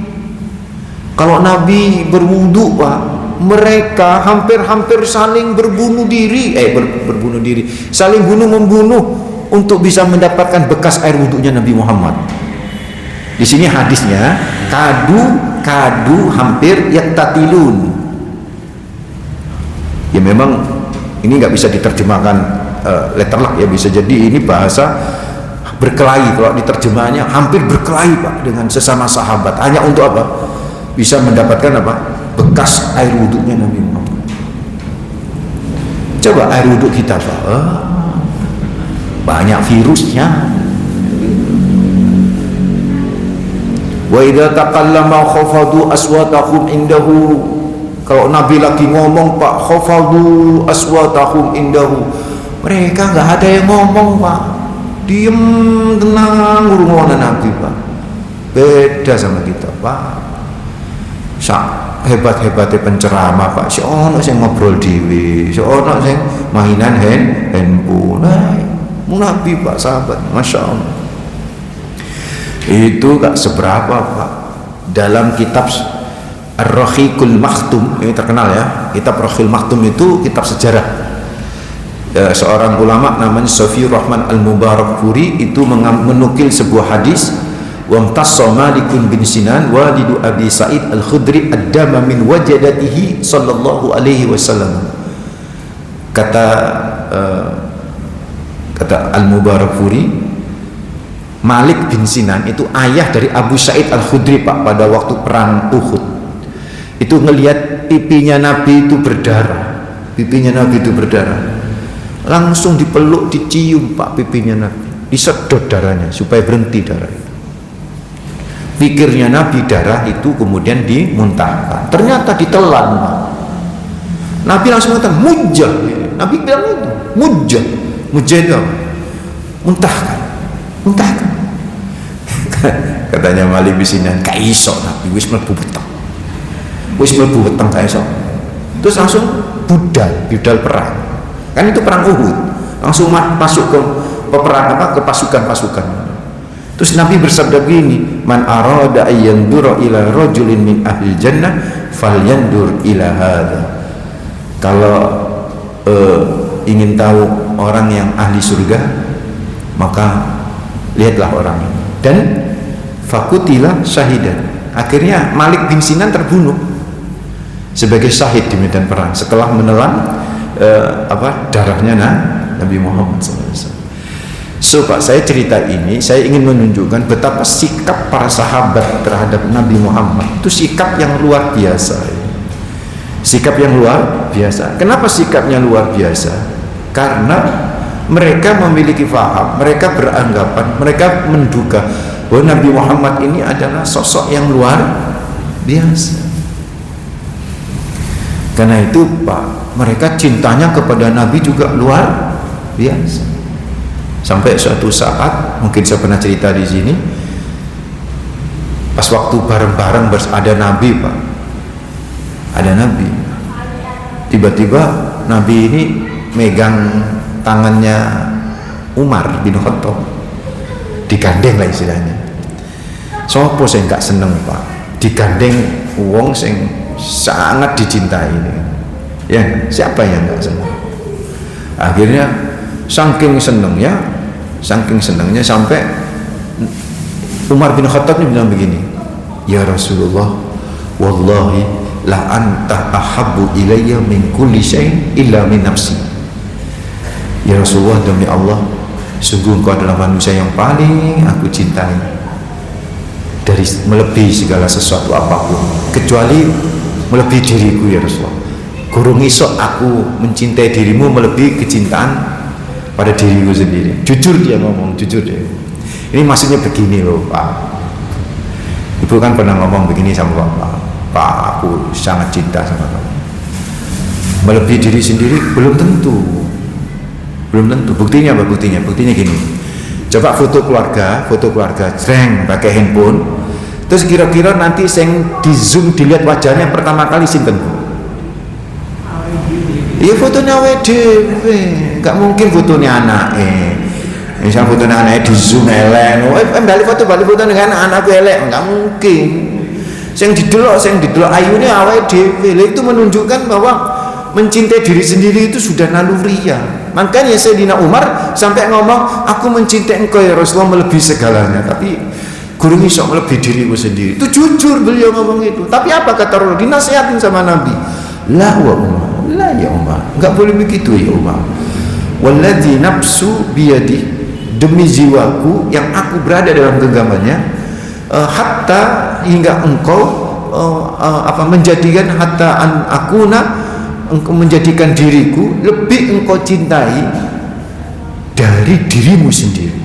Kalau Nabi berwudu, Pak, mereka hampir-hampir saling berbunuh diri, saling bunuh-membunuh untuk bisa mendapatkan bekas air wudunya Nabi Muhammad. Di sini hadisnya kadu hampir yaqtatilun. Ya memang ini nggak bisa diterjemahkan letterlock, ya bisa jadi ini bahasa berkelahi. Kalau diterjemahnya hampir berkelahi, Pak, dengan sesama sahabat, hanya untuk apa? Bisa mendapatkan apa? Bekas air wudhunya Nabi Muhammad. Coba air wudhu kita, Pak, banyak virusnya. Wa idza taqallama khafadu aswatahum indahu. Kalau Nabi lagi ngomong, Pak, khafadu aswatahum indahu, mereka nggak ada yang ngomong, Pak, diem tenang ngurungonan Nabi, Pak. Beda sama kita, Pak. Hebat-hebatnya penceramah, Pak, si ono sing ngobrol dhewe, si ono sing mainan handphone. Nabi, Pak, sahabat, Masya Allah. Itu gak seberapa, Pak. Dalam kitab Ar-Rahiqul Maktum, ini terkenal ya, kitab Ar-Rahiqul Maktum itu kitab sejarah. Seorang ulama namanya Sofiyur Rahman Al-Mubarakfuri itu menukil sebuah hadis, wamtassa Malikun bin Sinan walidu Abi Sa'id Al-Khudri ad-dama min wajadatihi sallallahu alaihi wasallam. Kata Al-Mubarakfuri, Malik bin Sinan itu ayah dari Abu Sa'id Al-Khudri, Pak, pada waktu perang Uhud. Itu ngelihat pipinya Nabi itu berdarah. Langsung dipeluk, dicium, Pak, pipinya Nabi, disedot darahnya supaya berhenti darah itu. Pikirnya Nabi darah itu kemudian dimuntahkan, ternyata ditelan, Pak. Nabi langsung mengatakan mujah. Nabi bilang itu mujah itu apa? Muntahkan. Katanya Malik bin Sinan, kaiso Nabi wis mlebu weteng kaiso. Terus langsung budal perang. Kan itu perang Uhud. Langsung masuk ke peperangan, ke pasukan-pasukan. Terus Nabi bersabda begini, man arada ayyandura ila rajulin min ahli jannah falyandur ila hadza. Kalau ingin tahu orang yang ahli surga, maka lihatlah orang ini. Dan fakutilah syahidan. Akhirnya Malik bin Sinan terbunuh sebagai syahid di medan perang setelah menelan darahnya Nabi Muhammad SAW. So Pak, saya cerita ini saya ingin menunjukkan betapa sikap para sahabat terhadap Nabi Muhammad itu sikap yang luar biasa. Sikap yang luar biasa. Kenapa sikapnya luar biasa? Karena mereka memiliki faham, mereka beranggapan, mereka menduga bahwa Nabi Muhammad ini adalah sosok yang luar biasa. Karena itu Pak, mereka cintanya kepada Nabi juga luar biasa. Sampai suatu saat, mungkin saya pernah cerita di sini, pas waktu bareng-bareng ada Nabi Pak, ada Nabi. Tiba-tiba Nabi ini megang tangannya Umar bin Khattab, digandeng lah istilahnya. Sopo sing gak seneng Pak, digandeng wong sing sangat dicintai ini. Ya, siapa yang gak seneng? Akhirnya saking senengnya sampai Umar bin Khattab ini bilang begini, ya Rasulullah, wallahi la anta ahabbu ilayya min kulli syai'in illa min nafsi. Ya Rasulullah, demi Allah, sungguh engkau adalah manusia yang paling aku cintai dari melebihi segala sesuatu apapun, kecuali melebihi diriku ya Rasulullah. Gurung iso aku mencintai dirimu melebihi kecintaan pada diriku sendiri. Jujur dia ngomong, jujur dia. Ini maksudnya begini loh Pak, Ibu kan pernah ngomong begini sama Bapak, Pak, aku sangat cinta sama kamu. Melebihi diri sendiri belum tentu. Buktinya apa? Buktinya gini, coba foto keluarga jreng pakai handphone, terus kira-kira nanti sing di zoom dilihat wajahnya pertama kali sinten? Iya, fotonya awake dhewe, nggak mungkin fotonya anake. Misal fotonya anake di zoom elek, balik foto dengan anakku elek, nggak mungkin. Sing didelok ayune awake dhewe. Itu menunjukkan bahwa mencintai diri sendiri itu sudah naluriah. Makanya Sayyidina Umar sampai ngomong, aku mencintai engkau ya Rasulullah melebihi segalanya, tapi gurung iso melebihi diriku sendiri. Itu jujur beliau ngomong itu. Tapi apa kata Rasul? Dinasihatin sama Nabi. La wa Umar, la ya Umar, enggak boleh begitu ya Umar. Walladzi nafsu biyadi, demi jiwaku yang aku berada dalam genggamannya, hatta hingga engkau menjadikan hatta an akuna, engkau menjadikan diriku lebih engkau cintai dari dirimu sendiri.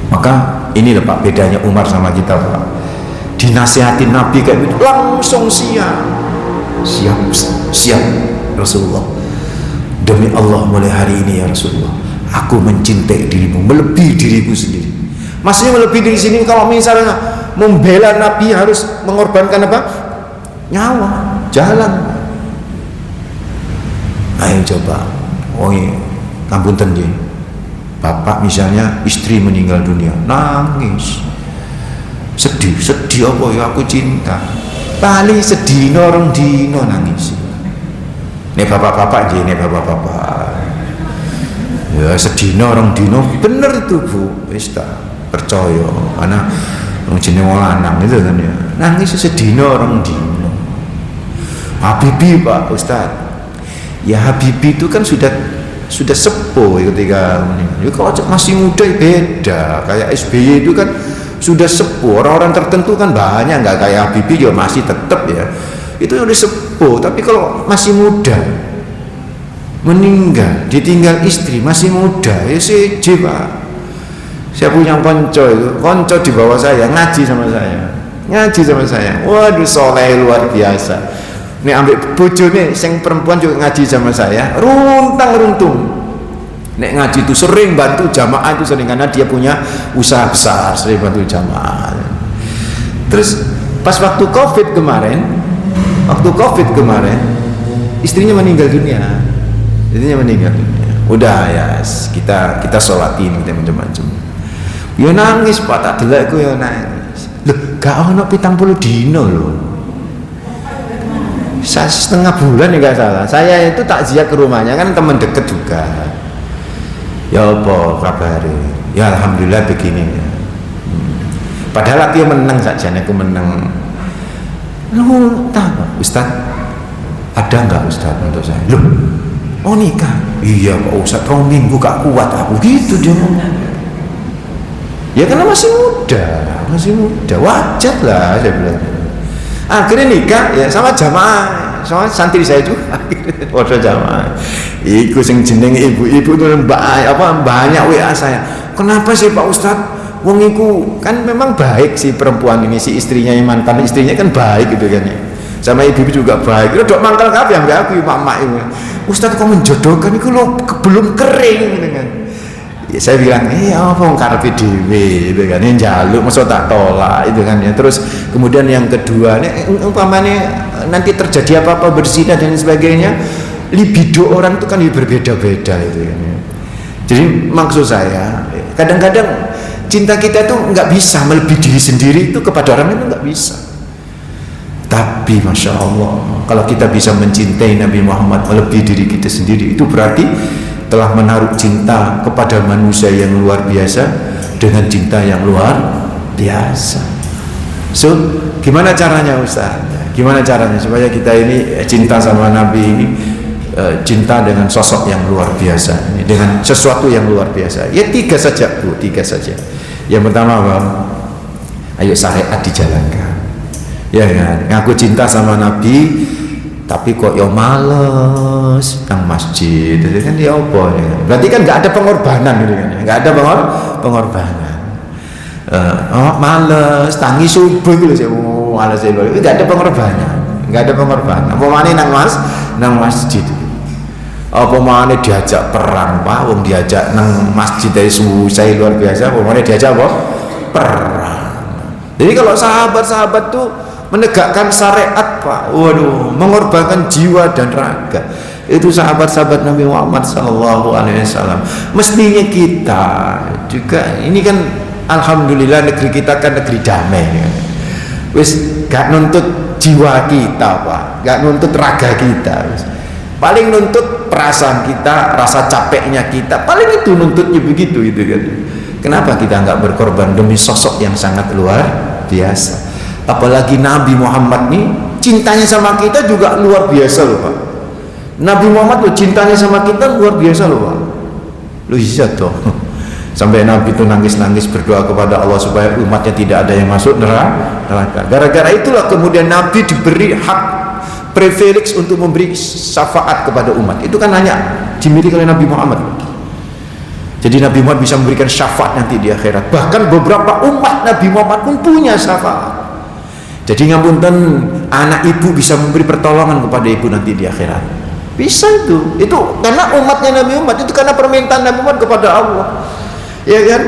Maka inilah Pak bedanya Umar sama kita Pak. Dinasihatin Nabi kayak gitu langsung siap Rasulullah, demi Allah mulai hari ini ya Rasulullah, aku mencintai dirimu melebihi diriku sendiri. Maksudnya melebihi diri sini, kalau misalnya membela Nabi harus mengorbankan apa? Nyawa, jalan. Ayo coba, kampunten nggih. Bapak misalnya istri meninggal dunia, nangis, sedih apa ya, aku cinta. Paling sedih orang dino nangis. Nih bapak-bapak nggih, ya sedih orang dino, bener itu Bu, wis tak percaya, karena jenenge wong lanang itu kan ya. Nangis sedih orang dino. Habibi Pak Ustaz. Ya Habibi itu kan sudah sepuh ketika meninggal. Kalau masih muda beda. Kayak SBY itu kan sudah sepuh. Orang-orang tertentu kan banyak, nggak kayak Habibie juga masih tetap ya. Itu udah sepuh. Tapi kalau masih muda meninggal, ditinggal istri masih muda, ya seje Pak. Saya punya konco di bawah saya ngaji sama saya. Waduh, soleh luar biasa. Nih ambil bojone sing perempuan juga ngaji sama saya, runtang-runtung. Nek ngaji itu sering bantu jamaah, itu sering karena dia punya usaha besar, sering bantu jamaah. Terus pas waktu COVID kemarin, istrinya meninggal dunia. Udah ya, kita sholatin kita macam-macam. Ya nangis Pak, tak delok aku ya nangis. Loh, gak ono 70 dino loh. setengah bulan ya nggak salah. Saya itu takziah ke rumahnya, kan teman deket juga. Ya apa kabari? Ya alhamdulillah begini. Padahal aku menang saja, aku menang. Lu tahu Ustaz, ada nggak Ustaz untuk saya? Loh, oh nikah? Iya Pak Ustaz, 2 minggu gak kuat aku, gitu dia ngomong. Ya karena masih muda, wajar lah saya bilang. Akhirnya nikah ya sama jamaah, sama santri saya juga. Waduh jamaah. Iku sing jeneng ibu-ibu itu banyak WA saya. Kenapa sih Pak Ustaz? Wong iku kan memang baik si perempuan ini, si istrinya, mantan istrinya kan baik gitu kan ya. Sama ibu juga baik. Itu dok mangkal kabeh ambek aku mak itu. Ustaz kok menjodohkan iku lo belum kering gitu kan. Ya, saya bilang, apa karepe dhewe gitu kan, njaluk masa tak tolak itu kan ya. Terus kemudian yang kedua, umpamanya nanti terjadi apa-apa berzina dan sebagainya, libido orang itu kan berbeda-beda itu kan ya. Jadi maksud saya, kadang-kadang cinta kita itu nggak bisa melebihi diri sendiri itu kepada orang itu nggak bisa. Tapi Masya Allah, kalau kita bisa mencintai Nabi Muhammad melebihi diri kita sendiri, itu berarti telah menaruh cinta kepada manusia yang luar biasa dengan cinta yang luar biasa. So, gimana caranya Ustaz? Gimana caranya supaya kita ini cinta sama Nabi ini, cinta dengan sosok yang luar biasa, dengan sesuatu yang luar biasa? Ya 3 saja Bu, 3 saja. Yang pertama apa? Ayo syariat dijalankan. Ya kan, ngaku cinta sama Nabi tapi kok ya males nang masjid, itu kan dia apa ya? Berarti kan nggak ada pengorbanan gitu kan, nggak ada pengorbanan. Males tangi subuh gitu sih, males itu nggak ada pengorbanan, Apa mana nang masjid? Apa mana diajak perang Pak? Wong diajak nang masjid dari susah luar biasa. Apa mana diajak apa? Perang. Jadi kalau sahabat-sahabat tuh menegakkan syariat Pak, waduh, mengorbankan jiwa dan raga, itu sahabat-sahabat Nabi Muhammad SAW. Mestinya kita juga ini kan alhamdulillah negeri kita kan negeri damai ya. Wis gak nuntut jiwa kita Pak, gak nuntut raga kita, wis. Paling nuntut perasaan kita, rasa capeknya kita, paling itu nuntutnya begitu itu kan. Kenapa kita nggak berkorban demi sosok yang sangat luar biasa? Apalagi Nabi Muhammad nih cintanya sama kita juga luar biasa loh Pak. Nabi Muhammad loh cintanya sama kita luar biasa loh Pak. Lu bisa toh sampai Nabi itu nangis-nangis berdoa kepada Allah supaya umatnya tidak ada yang masuk neraka. Gara-gara itulah kemudian Nabi diberi hak privilege untuk memberi syafaat kepada umat. Itu kan hanya dimiliki oleh Nabi Muhammad. Jadi Nabi Muhammad bisa memberikan syafaat nanti di akhirat. Bahkan beberapa umat Nabi Muhammad pun punya syafaat. Jadi ngapunten, anak ibu bisa memberi pertolongan kepada ibu nanti di akhirat. Bisa itu karena umatnya Nabi Muhammad, itu karena permintaan Nabi Muhammad kepada Allah. Ya kan?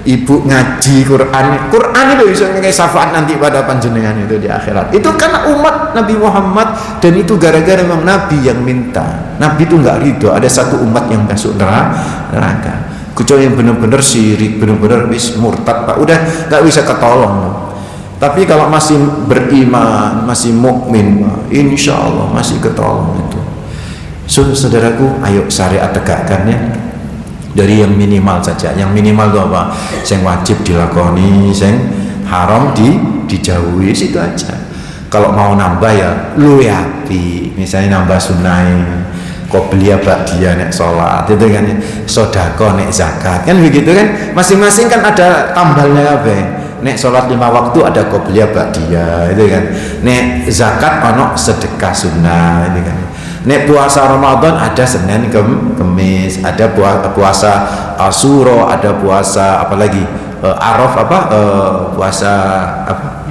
Ibu ngaji Quran itu bisa ngasih syafaat nanti pada panjenengan itu di akhirat. Itu karena umat Nabi Muhammad, dan itu gara-gara memang Nabi yang minta. Nabi itu nggak ridho ada satu umat yang masuk neraka. Kecuali yang benar-benar syirik, benar-benar murtad Pak, udah nggak bisa ketolong. Tapi kalau masih beriman, masih mukmin, insya Allah masih ketolong itu. Saudaraku, ayo syariat tegakkan ya. Dari yang minimal saja. Yang minimal itu apa? Yang wajib dilakoni, yang haram dijauhi, situ aja. Kalau mau nambah ya lu api, misalnya nambah sunai, qobliyah ba'diyah nek sholat, itu kan sodako nek zakat, kan begitu kan. Masing-masing kan ada tambalnya apa? Nek sholat 5 waktu ada qobliyah ba'diyah, itu kan. Nek zakat ono sedekah sunnah, itu kan. Nek puasa Ramadan ada Senin Kemis, ada puasa Asyura, ada puasa apa lagi? Araf puasa apa?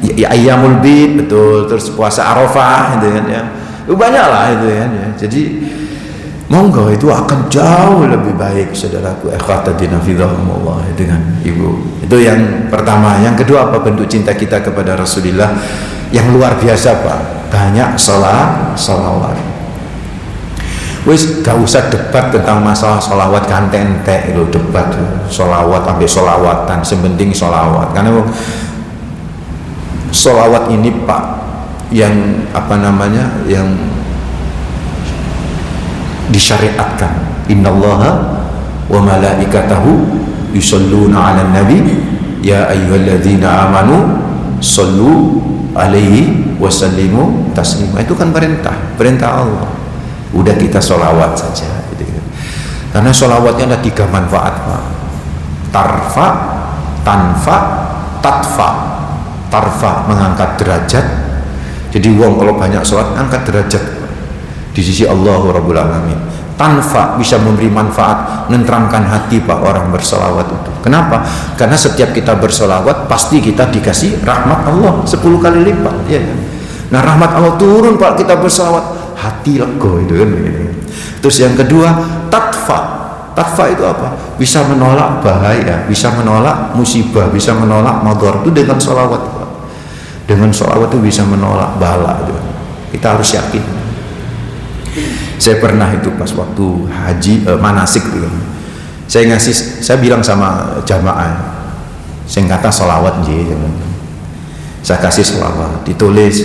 Ya Ayyamul Bid, betul. Terus puasa Arafah, itu kan ya. Banyak lah itu kan ya. Jadi monggo itu akan jauh lebih baik saudaraku ikhwatadina fidhahumullah dengan ibu. Itu yang pertama. Yang kedua apa bentuk cinta kita kepada Rasulullah yang luar biasa Pak? Banyak sholawat. Wis gak usah debat tentang masalah sholawat kantek-entek itu, debat sholawat sampai sholawatan, sepenting sholawat. Karena sholawat ini Pak yang apa namanya, yang disyariatkan. Innallaha wa malaikatahu yusholluna 'alan nabi ya ayyuhalladzina amanu shollu alaihi wasallimu taslima. Itu kan perintah Allah. Udah kita sholawat saja gitu. Karena sholawatnya ada 3 manfaat, Pak. Tarfa, tanfa, tatfa. Tarfa mengangkat derajat. Jadi wong kalau banyak sholat angkat derajat di sisi Allah Rabbul Alamin. Tanfa bisa memberi manfaat, menenteramkan hati Pak orang bersolawat itu. Kenapa? Karena setiap kita bersolawat pasti kita dikasih rahmat Allah 10 kali lipat, ya. Nah rahmat Allah turun Pak kita bersolawat, hati lega itu kan. Terus yang kedua, tatfa. Tatfa itu apa? Bisa menolak bahaya, bisa menolak musibah, bisa menolak madhar. Itu dengan solawat Pak. Dengan solawat itu bisa menolak bala itu. Kita harus yakin. Saya pernah itu pas waktu haji manasik itu, saya bilang sama jamaah, saya kata solawat saya kasih solawat, ditulis.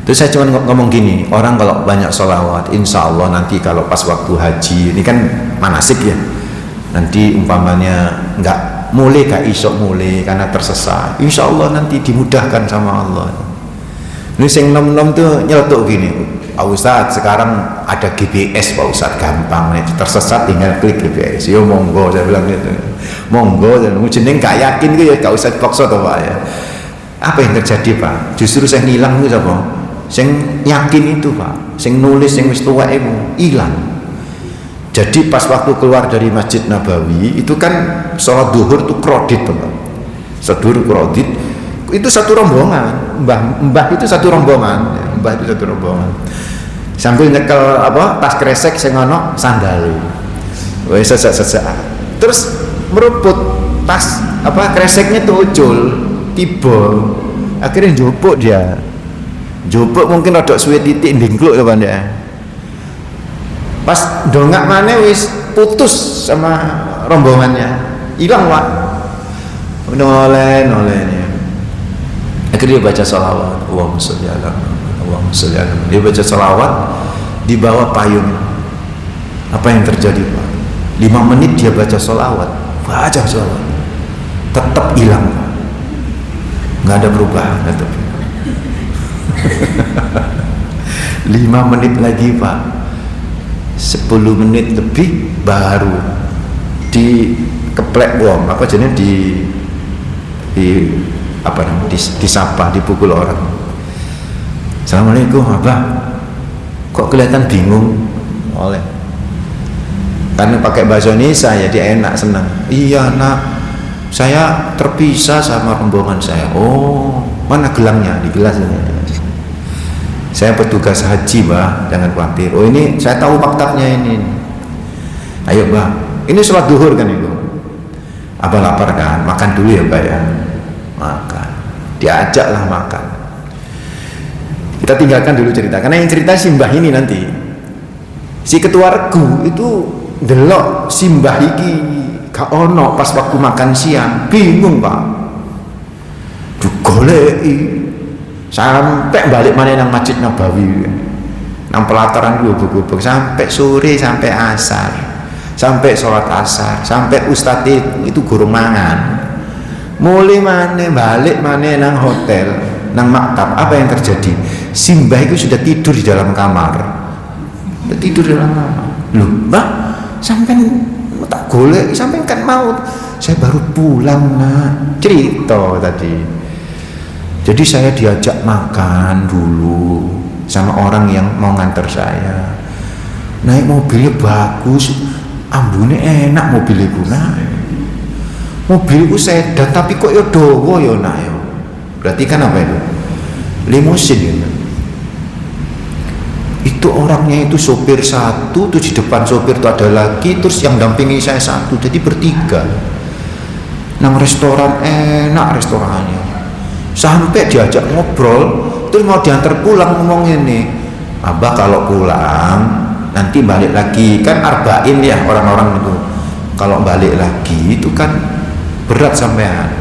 Terus saya cuma ngomong gini, orang kalau banyak solawat, insya Allah nanti kalau pas waktu haji, ini kan manasik ya, nanti umpamanya nggak mulai gak isok mulai karena tersesat, insya Allah nanti dimudahkan sama Allah. Ini sing nom-nom tuh nyeletuk gini, Pak Ustadz sekarang ada GPS Pak Ustadz, gampang nih, tersesat tinggal klik GPS. Yo monggo, saya bilang gitu, monggo. Dan jeneng gak yakin gitu ya gak usah dipaksa toh Pak ya. Apa yang terjadi Pak? Justru saya ngilang itu apa? Sing yakin itu Pak, sing nulis sing wis tuwek iku ilang. Jadi pas waktu keluar dari Masjid Nabawi itu kan sholat duhur tuh kredit Pak. Sedur kredit itu satu rombongan, mbah itu satu rombongan, mbah itu satu rombongan. Sambil nyekel apa tas kresek sing ono sandal. Wes sesek. Terus meruput tas apa kreseknya tuh ucul, tiba. Akhirnya jupuk dia. Jupuk mungkin rodok suwe titik ndingkluk ya Pak. Pas dongak maneh wis putus sama rombongannya. Hilang Pak. Noleh. Akhirnya dia baca salawat, Allahumma sholli ala Muhammad. Dia baca salawat di bawah payung. Apa yang terjadi Pak? 5 menit dia baca salawat, tetap hilang Pak. Nggak ada perubahan, tetap. 5 menit lagi Pak, 10 menit lebih baru dikeplek wong, apa jenis apa namanya, disapa, dipukul orang. Assalamualaikum Abah, kok kelihatan bingung? Oleh karena pakai bahasa Indonesia ya dia enak, senang. Iya nak, saya terpisah sama rombongan saya. Oh, mana gelangnya? Di gelas ini. Saya petugas haji Mbah, jangan khawatir. Oh ini saya tahu maktabnya ini. Ayo Mbah, ini sholat duhur kan itu. Abah lapar kan, makan dulu ya Mbah ya. Makan, diajaklah makan. Kita tinggalkan dulu cerita, karena yang cerita simbah ini nanti si ketua regu itu delok simbah iki gak ono pas waktu makan siang, bingung Pak, digoleki sampai balik mana nang Masjid Nabawi, nang pelataran gubuk-gubuk sampai sore, sampai asar, sampai sholat asar, sampai ustadz itu gurung mangan. Mulai mana balik mana nang hotel, nang maktab. Apa yang terjadi? Simbah itu sudah tidur di dalam kamar. Sudah tidur di dalam kamar. Loh, Mbak, sampai tak golek, sampai kan mau. Saya baru pulang nak. Cerita tadi. Jadi saya diajak makan dulu sama orang yang mau nganter saya. Naik mobilnya bagus, ambune enak mobil itu naik. Mobilku sedan tapi kok ya dawa ya nak ya. Berarti kan apa itu? Limusin ya. Itu orangnya itu sopir satu, terus di depan sopir itu ada lagi, terus yang dampingi saya satu, jadi bertiga. Nang restoran enak restorannya. Sampai diajak ngobrol, terus mau diantar pulang ngomong ini, Abah kalau pulang nanti balik lagi, kan arba'in ya orang-orang itu. Kalau balik lagi itu kan berat sampean.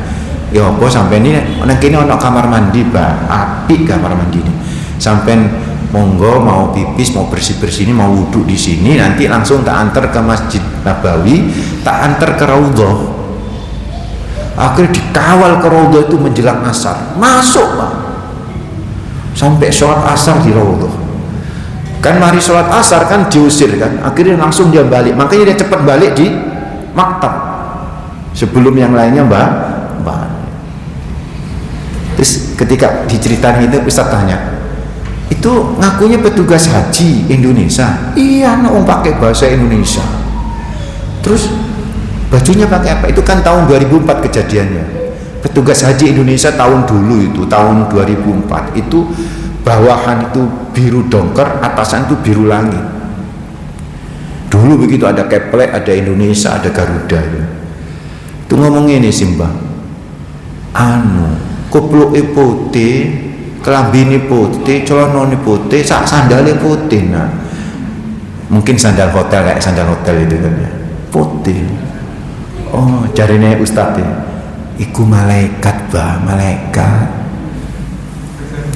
Ya apa sampai ini nang kene ana kamar mandi, Pak. Apik kamar mandi ini. Sampai monggo mau pipis, mau bersih-bersih ini, mau wudhu di sini, nanti langsung tak antar ke Masjid Nabawi, tak antar ke Raudhah. Akhirnya dikawal ke Raudhah itu menjelang asar. Masuk, Pak. Sampai sholat asar di Raudhah. Kan mari sholat asar kan diusir kan. Akhirnya langsung dia balik. Makanya dia cepat balik di maktab. Sebelum yang lainnya balik. Terus ketika diceritain itu Ustaz tanya, itu ngakunya petugas haji Indonesia. Iya, nak pakai bahasa Indonesia. Terus bajunya pakai apa? Itu kan tahun 2004 kejadiannya. Petugas haji Indonesia tahun dulu itu, tahun 2004 itu bawahan itu biru dongker, atasan itu biru langit. Dulu begitu, ada keplek, ada Indonesia, ada Garuda. Itu ngomong ini Simbah. Kupluke putih, kelambine putih, celanane putih, sak sandale putih. Nah, mungkin sandal hotel kayak sandal hotel itu kan ya, putih. Oh, jarine Ustaz ya, iku malaikat, Bah, malaikat.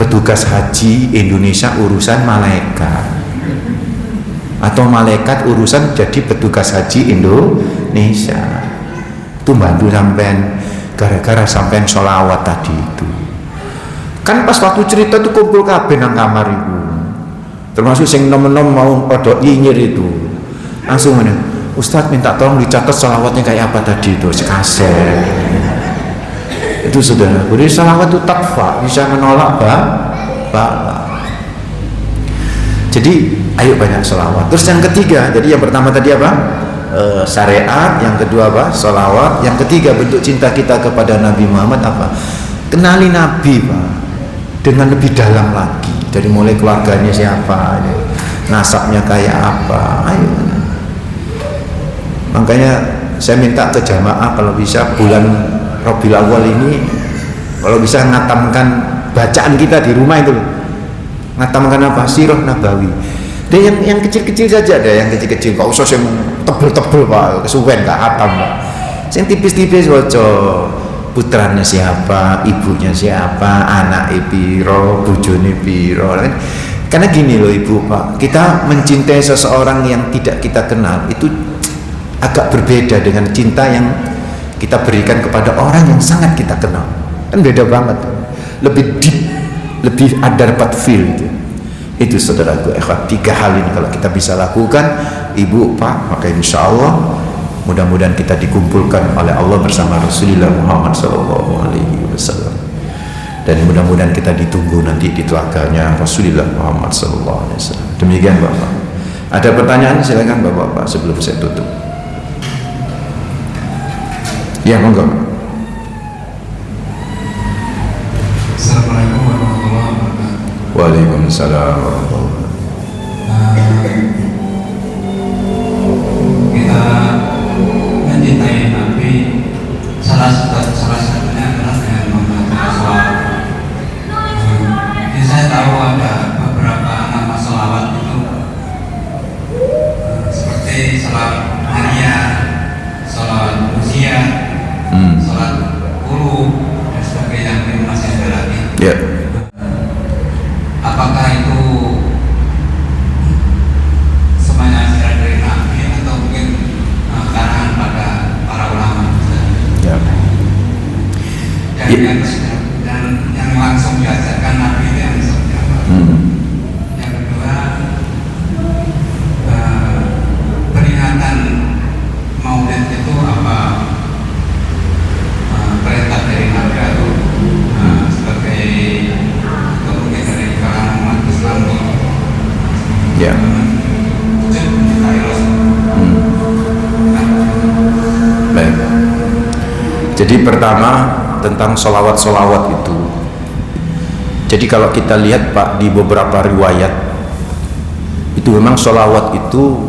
Petugas haji Indonesia urusan malaikat, atau malaikat urusan jadi petugas haji Indonesia. Itu bantu sampean gara-gara sampean sholawat tadi itu. Kan pas waktu cerita tuh kumpul kabeh nang kamar itu, termasuk sing nom-nom mau pada nyinyir itu, langsung mana, Ustadz minta tolong dicatat sholawatnya kayak apa tadi itu, sekaset. Itu sudah. Jadi sholawat itu takfa, bisa menolak bala. Jadi ayo banyak sholawat. Terus yang ketiga, jadi yang pertama tadi apa? Syariat, yang kedua apa? Sholawat. Yang ketiga bentuk cinta kita kepada Nabi Muhammad apa? Kenali Nabi, Pak, dengan lebih dalam lagi, dari mulai keluarganya siapa, nasabnya kayak apa. Ayo. Makanya saya minta ke jamaah kalau bisa bulan Rabiul Awal ini, kalau bisa ngatamkan bacaan kita di rumah itu, ngatamkan apa? Sirah Nabawi. Dan yang kecil-kecil saja ada, yang kecil-kecil, gak usah yang tebel-tebel, Pak, kesuwen gak hatam, Pak. Yang tipis-tipis, waca putranya siapa, ibunya siapa, anak piro, bojone piro. Karena gini loh Ibu, Pak, kita mencintai seseorang yang tidak kita kenal itu agak berbeda dengan cinta yang kita berikan kepada orang yang sangat kita kenal. Kan beda banget, lebih deep, lebih ada dapat feel gitu. Itu saudaraku, tiga hal ini kalau kita bisa lakukan, Ibu, Pak, maka insya Allah mudah-mudahan kita dikumpulkan oleh Allah bersama Rasulullah Muhammad SAW, dan mudah-mudahan kita ditunggu nanti di telaganya Rasulullah Muhammad SAW. Demikian Bapak. Ada pertanyaan silakan Bapak sebelum saya tutup. Ya, monggo. Assalamualaikum warahmatullahi wabarakatuh. Waalaikumsalam warahmatullahi wabarakatuh. Kita mencintai Nabi, salah satunya adalah dengan membaca sholawat. Saya tahu ada beberapa nama sholawat itu, seperti sholawat harian, sholawat usia, sholawat qulub dan sebagainya, yang masih ada lagi. Yeah. Apakah itu semuanya asal dari Nabi atau mungkin karangan pada para ulama? Yeah. Dan yang langsung diajarkan Nabi itu yang seperti apa? Yang kedua, peringatan Maulid itu apa? Perintah dari Nabi atau sebagai mungkin dari kalangan umat Islam ini? Ya. Baik. Jadi pertama tentang solawat-solawat itu. Jadi kalau kita lihat Pak di beberapa riwayat itu memang solawat itu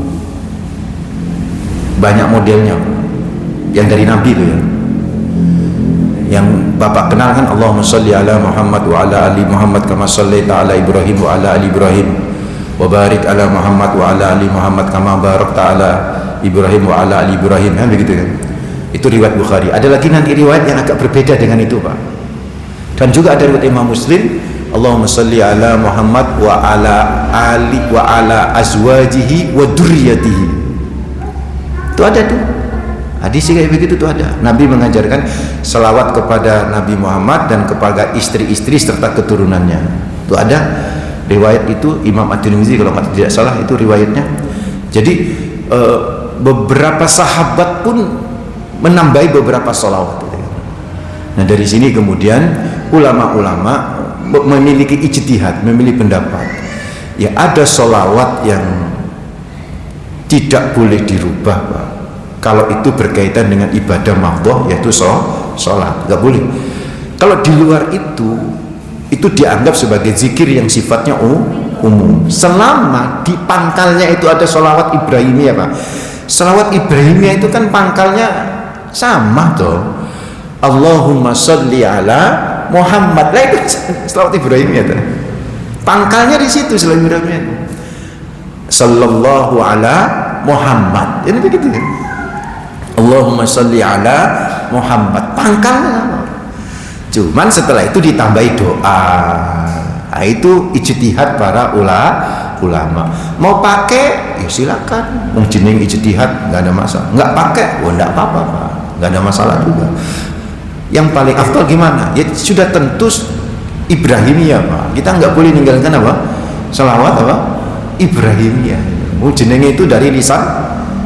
banyak modelnya. Yang dari Nabi itu ya. Yang Bapak kenal kan, Allahumma sholli ala Muhammad wa ala ali Muhammad kama shallaita ala Ibrahim wa ala ali Ibrahim wa barik ala Muhammad wa ala ali Muhammad kama barakta ala Ibrahim wa ala ali Ibrahim. Kan begitu kan? Itu riwayat Bukhari. Ada lagi nanti riwayat yang agak berbeda dengan itu, Pak. Dan juga ada riwayat Imam Muslim, Allahumma sholli ala Muhammad wa ala ali wa ala azwajihi wa dzurriyyatihi. Itu ada tuh. Hadis kayak begitu tuh ada. Nabi mengajarkan selawat kepada Nabi Muhammad dan kepada istri-istri serta keturunannya. Itu ada riwayat itu, Imam At-Tirmidzi kalau tidak salah itu riwayatnya. Jadi beberapa sahabat pun menambahi beberapa sholawat. Nah dari sini kemudian ulama-ulama memiliki ijtihad, memiliki pendapat. Ya ada sholawat yang tidak boleh dirubah, Pak. Kalau itu berkaitan dengan ibadah mahdhah, yaitu sholat, nggak boleh. Kalau di luar itu dianggap sebagai zikir yang sifatnya umum. Selama di pangkalnya itu ada sholawat Ibrahimiyah, Pak. Sholawat Ibrahimiyah itu kan pangkalnya sama toh. Allahumma sholli ala Muhammad. Lah itu sholawat Ibrahimiyah toh. Pangkalnya di situ selain Ibrahimiyah. Sallallahu ala Muhammad. Ini begitu kan? Allahumma sholli ala Muhammad. Pangkalnya. Cuman setelah itu ditambahi doa. Nah, itu ijtihad para ulama. Mau pakai ya silakan. Wong jeneng ijtihad enggak ada masalah. Enggak pakai, oh enggak apa-apa, Pak. Enggak ada masalah juga. Yang paling afdal gimana? Ya sudah tentu Ibrahimiyah, Pak. Kita enggak boleh ninggalkan apa? Selawat apa? Ibrahimiyah. Oh jenenge itu dari lisan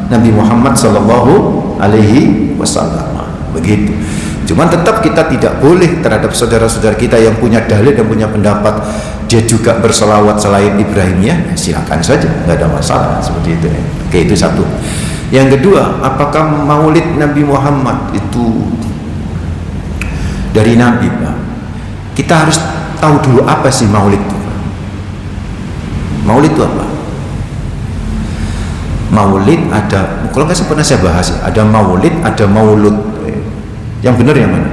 Nabi Muhammad sallallahu alaihi wasallam. Begitu. Cuman tetap kita tidak boleh terhadap saudara-saudara kita yang punya dalil dan punya pendapat dia juga berselawat selain Ibrahimiyah, silakan saja, nggak ada masalah seperti itu. Oke, itu satu. Yang kedua, apakah maulid Nabi Muhammad itu dari Nabi, Pak? Kita harus tahu dulu apa sih maulid itu, Pak. Maulid itu apa? Maulid ada, kalau nggak pernah saya bahas, ada maulid, ada maulud. Yang benar yang mana?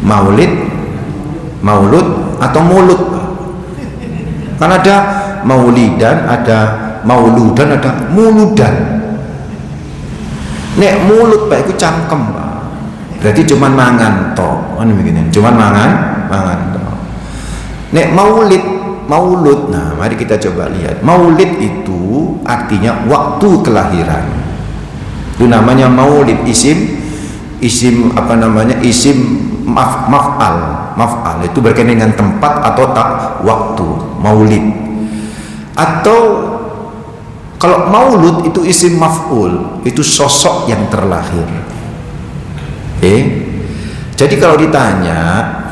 Maulid, maulud atau mulut? Kan ada maulidan, ada mauludan, ada muludan. Nek mulut, Pak, itu cangkem, Pak. Berarti cuman mangan toh. Ini begini, cuman mangan toh. Nek maulud. Nah, mari kita coba lihat. Maulid itu artinya waktu kelahiran. Itu namanya maulid, isim apa namanya, isim maf'al itu berkaitan dengan tempat atau waktu, maulid. Atau kalau maulud itu isim maf'ul, itu sosok yang terlahir. Jadi kalau ditanya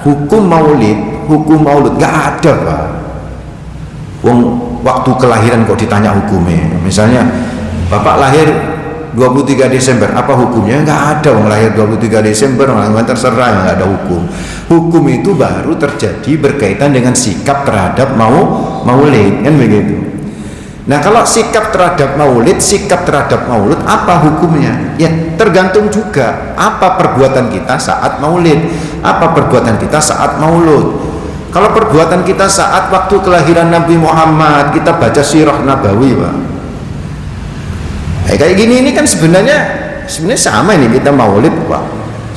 hukum maulud nggak ada, Pak. Waktu kelahiran kok ditanya hukumnya. Misalnya Bapak lahir 23 Desember, apa hukumnya? Nggak ada. Orang lahir 23 Desember, orang terserah, nggak ada hukum. Hukum itu baru terjadi berkaitan dengan sikap terhadap maulid, kan begitu. Nah, kalau sikap terhadap maulud, apa hukumnya? Ya tergantung juga apa perbuatan kita saat maulid, apa perbuatan kita saat maulud. Kalau perbuatan kita saat waktu kelahiran Nabi Muhammad, kita baca sirah Nabawi, Pak. Kayak gini ini kan sebenarnya sama ini, kita maulid, Pak.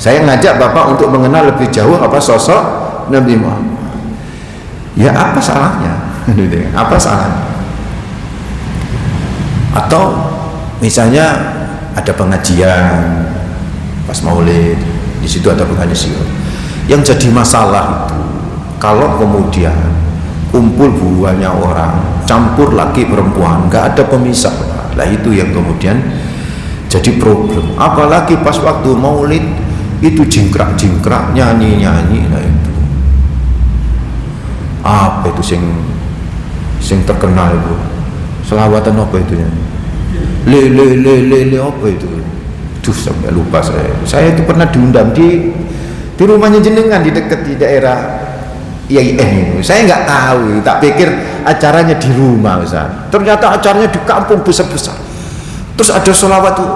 Saya ngajak Bapak untuk mengenal lebih jauh apa sosok Nabi Muhammad. Ya apa salahnya? Apa salahnya? Atau misalnya ada pengajian pas maulid, di situ ada pengajian. Yang jadi masalah itu kalau kemudian kumpul banyak orang, campur laki perempuan, nggak ada pemisah. Lah itu yang kemudian jadi problem. Apalagi pas waktu maulid itu jingkrak nyanyi. Nah itu apa itu sing terkenal itu, selawatan apa itu ya? Le apa itu? Duh, sampai lupa saya itu pernah diundang di rumahnya jenengan di dekat di daerah IAIN. Saya nggak tahu, tak pikir acaranya di rumah, Ustaz. Ternyata acaranya di kampung besar-besar. Terus ada sholawat tuh,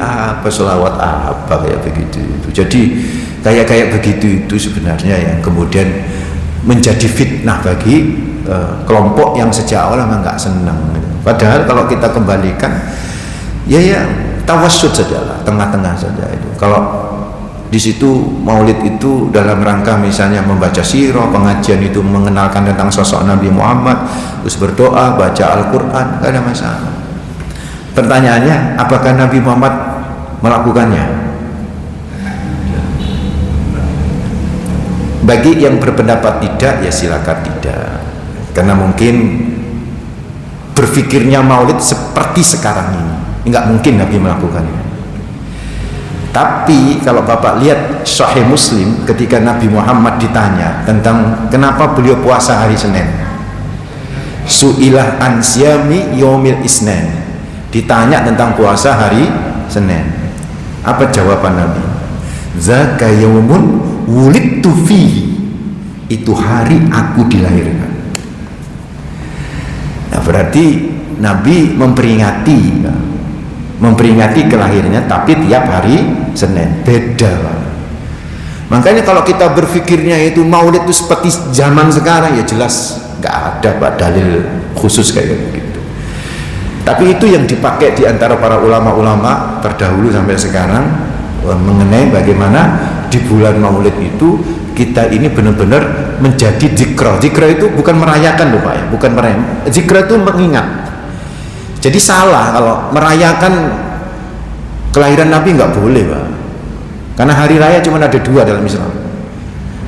apa sholawat apa kayak begitu. Jadi kayak begitu itu sebenarnya yang kemudian menjadi fitnah bagi kelompok yang sejak awal memang nggak senang. Padahal kalau kita kembalikan, ya tawassut sajalah, tengah-tengah saja itu. Kalau di situ maulid itu dalam rangka misalnya membaca sirah, pengajian itu mengenalkan tentang sosok Nabi Muhammad, terus berdoa, baca Al-Quran, gak ada masalah. Pertanyaannya, apakah Nabi Muhammad melakukannya? Bagi yang berpendapat tidak, ya silakan tidak, karena mungkin berpikirnya maulid seperti sekarang ini, nggak mungkin Nabi melakukannya. Tapi kalau Bapak lihat Sahih Muslim, ketika Nabi Muhammad ditanya tentang kenapa beliau puasa hari Senin, su'ilah ansyami yomil isnen, ditanya tentang puasa hari Senin, apa jawaban Nabi? Zaka yaumun wulidtu fihi, itu hari aku dilahirkan. Nah, berarti Nabi memperingati kelahirannya, tapi tiap hari Senin, beda Pak. Makanya kalau kita berpikirnya itu maulid itu seperti zaman sekarang, ya jelas nggak ada Pak dalil khusus kayak begitu. Tapi itu yang dipakai di antara para ulama-ulama terdahulu sampai sekarang, mengenai bagaimana di bulan maulid itu kita ini benar-benar menjadi zikra. Zikra itu bukan merayakan loh Pak ya, bukan merayakan. Zikra itu mengingat. Jadi salah kalau merayakan kelahiran Nabi, nggak boleh Pak. Karena hari raya cuma ada dua dalam Islam,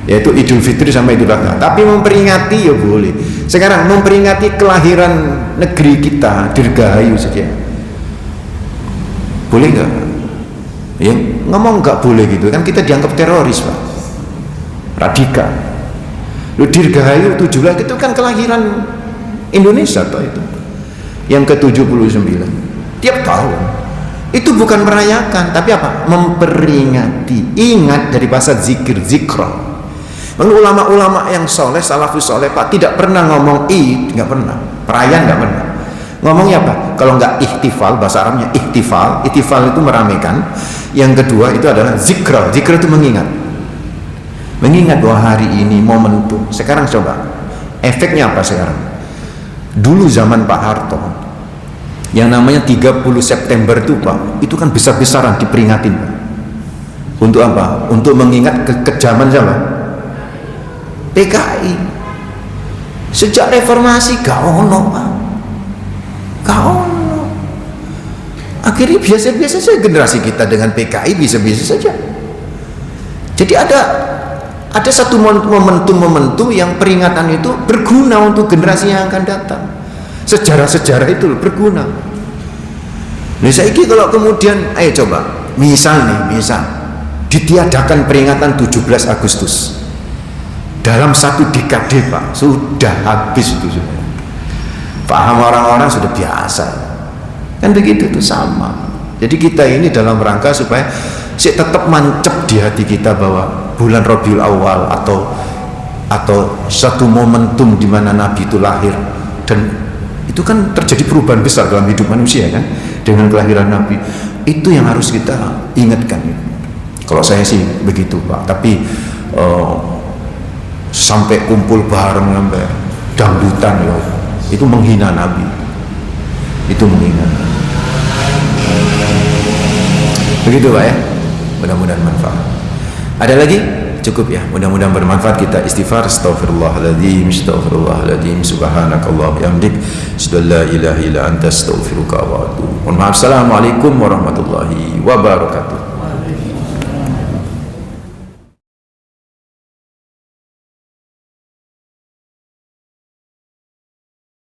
yaitu Idul Fitri sama Idul Adha. Tapi memperingati ya boleh. Sekarang memperingati kelahiran negeri kita, Dirgahayu saja, boleh nggak? Ya ngomong nggak boleh gitu kan, kita dianggap teroris Pak, radikal. Lu Dirgahayu 17 itu kan kelahiran Indonesia toh, itu yang ke-79 tiap tahun. Itu bukan merayakan, tapi apa? Memperingati. Ingat dari bahasa zikir, zikra. Ulama-ulama yang soleh, salafus soleh Pak, tidak pernah ngomong id, nggak pernah. Perayaan nggak pernah. Ngomongnya apa? Kalau nggak ihtifal, bahasa Arabnya ihtifal. Ihtifal itu meramaikan. Yang kedua itu adalah zikra. Zikra itu mengingat. Mengingat bahwa hari ini momentum. Sekarang coba, efeknya apa sekarang? Dulu zaman Pak Harto, yang namanya 30 September itu Pak, itu kan besar-besaran diperingatin Pak. Untuk apa? Untuk mengingat kekejaman siapa? PKI. Sejak reformasi gak ono Pak, gak ono. Akhirnya biasa-biasa saja generasi kita dengan PKI, biasa-biasa saja. Jadi ada satu momentum-momentum yang peringatan itu berguna untuk generasi yang akan datang. Sejarah-sejarah itu berguna. Nah saiki kalau kemudian, ayo coba, misal ditiadakan peringatan 17 Agustus dalam satu dekade Pak, sudah habis itu sudah. Paham orang-orang sudah biasa. Kan begitu tuh sama. Jadi kita ini dalam rangka supaya tetap mancep di hati kita bahwa bulan Rabiul Awal atau satu momentum di mana Nabi itu lahir, dan itu kan terjadi perubahan besar dalam hidup manusia kan dengan kelahiran Nabi. Itu yang harus kita ingatkan. Kalau saya sih begitu Pak. Tapi sampai kumpul bareng sampai dangdutan ya, itu menghina Nabi. Itu menghina. Begitu Pak ya. Mudah-mudahan manfaat. Ada lagi? Cukup ya, mudah-mudahan bermanfaat. Kita istighfar. Astaghfirullahaladzim, astaghfirullahaladzim, subhanakallah bihamdik, asyhadu an la ilaha illa anta, astaghfiruka wa atubu. Mohon maaf. Assalamualaikum warahmatullahi wabarakatuh.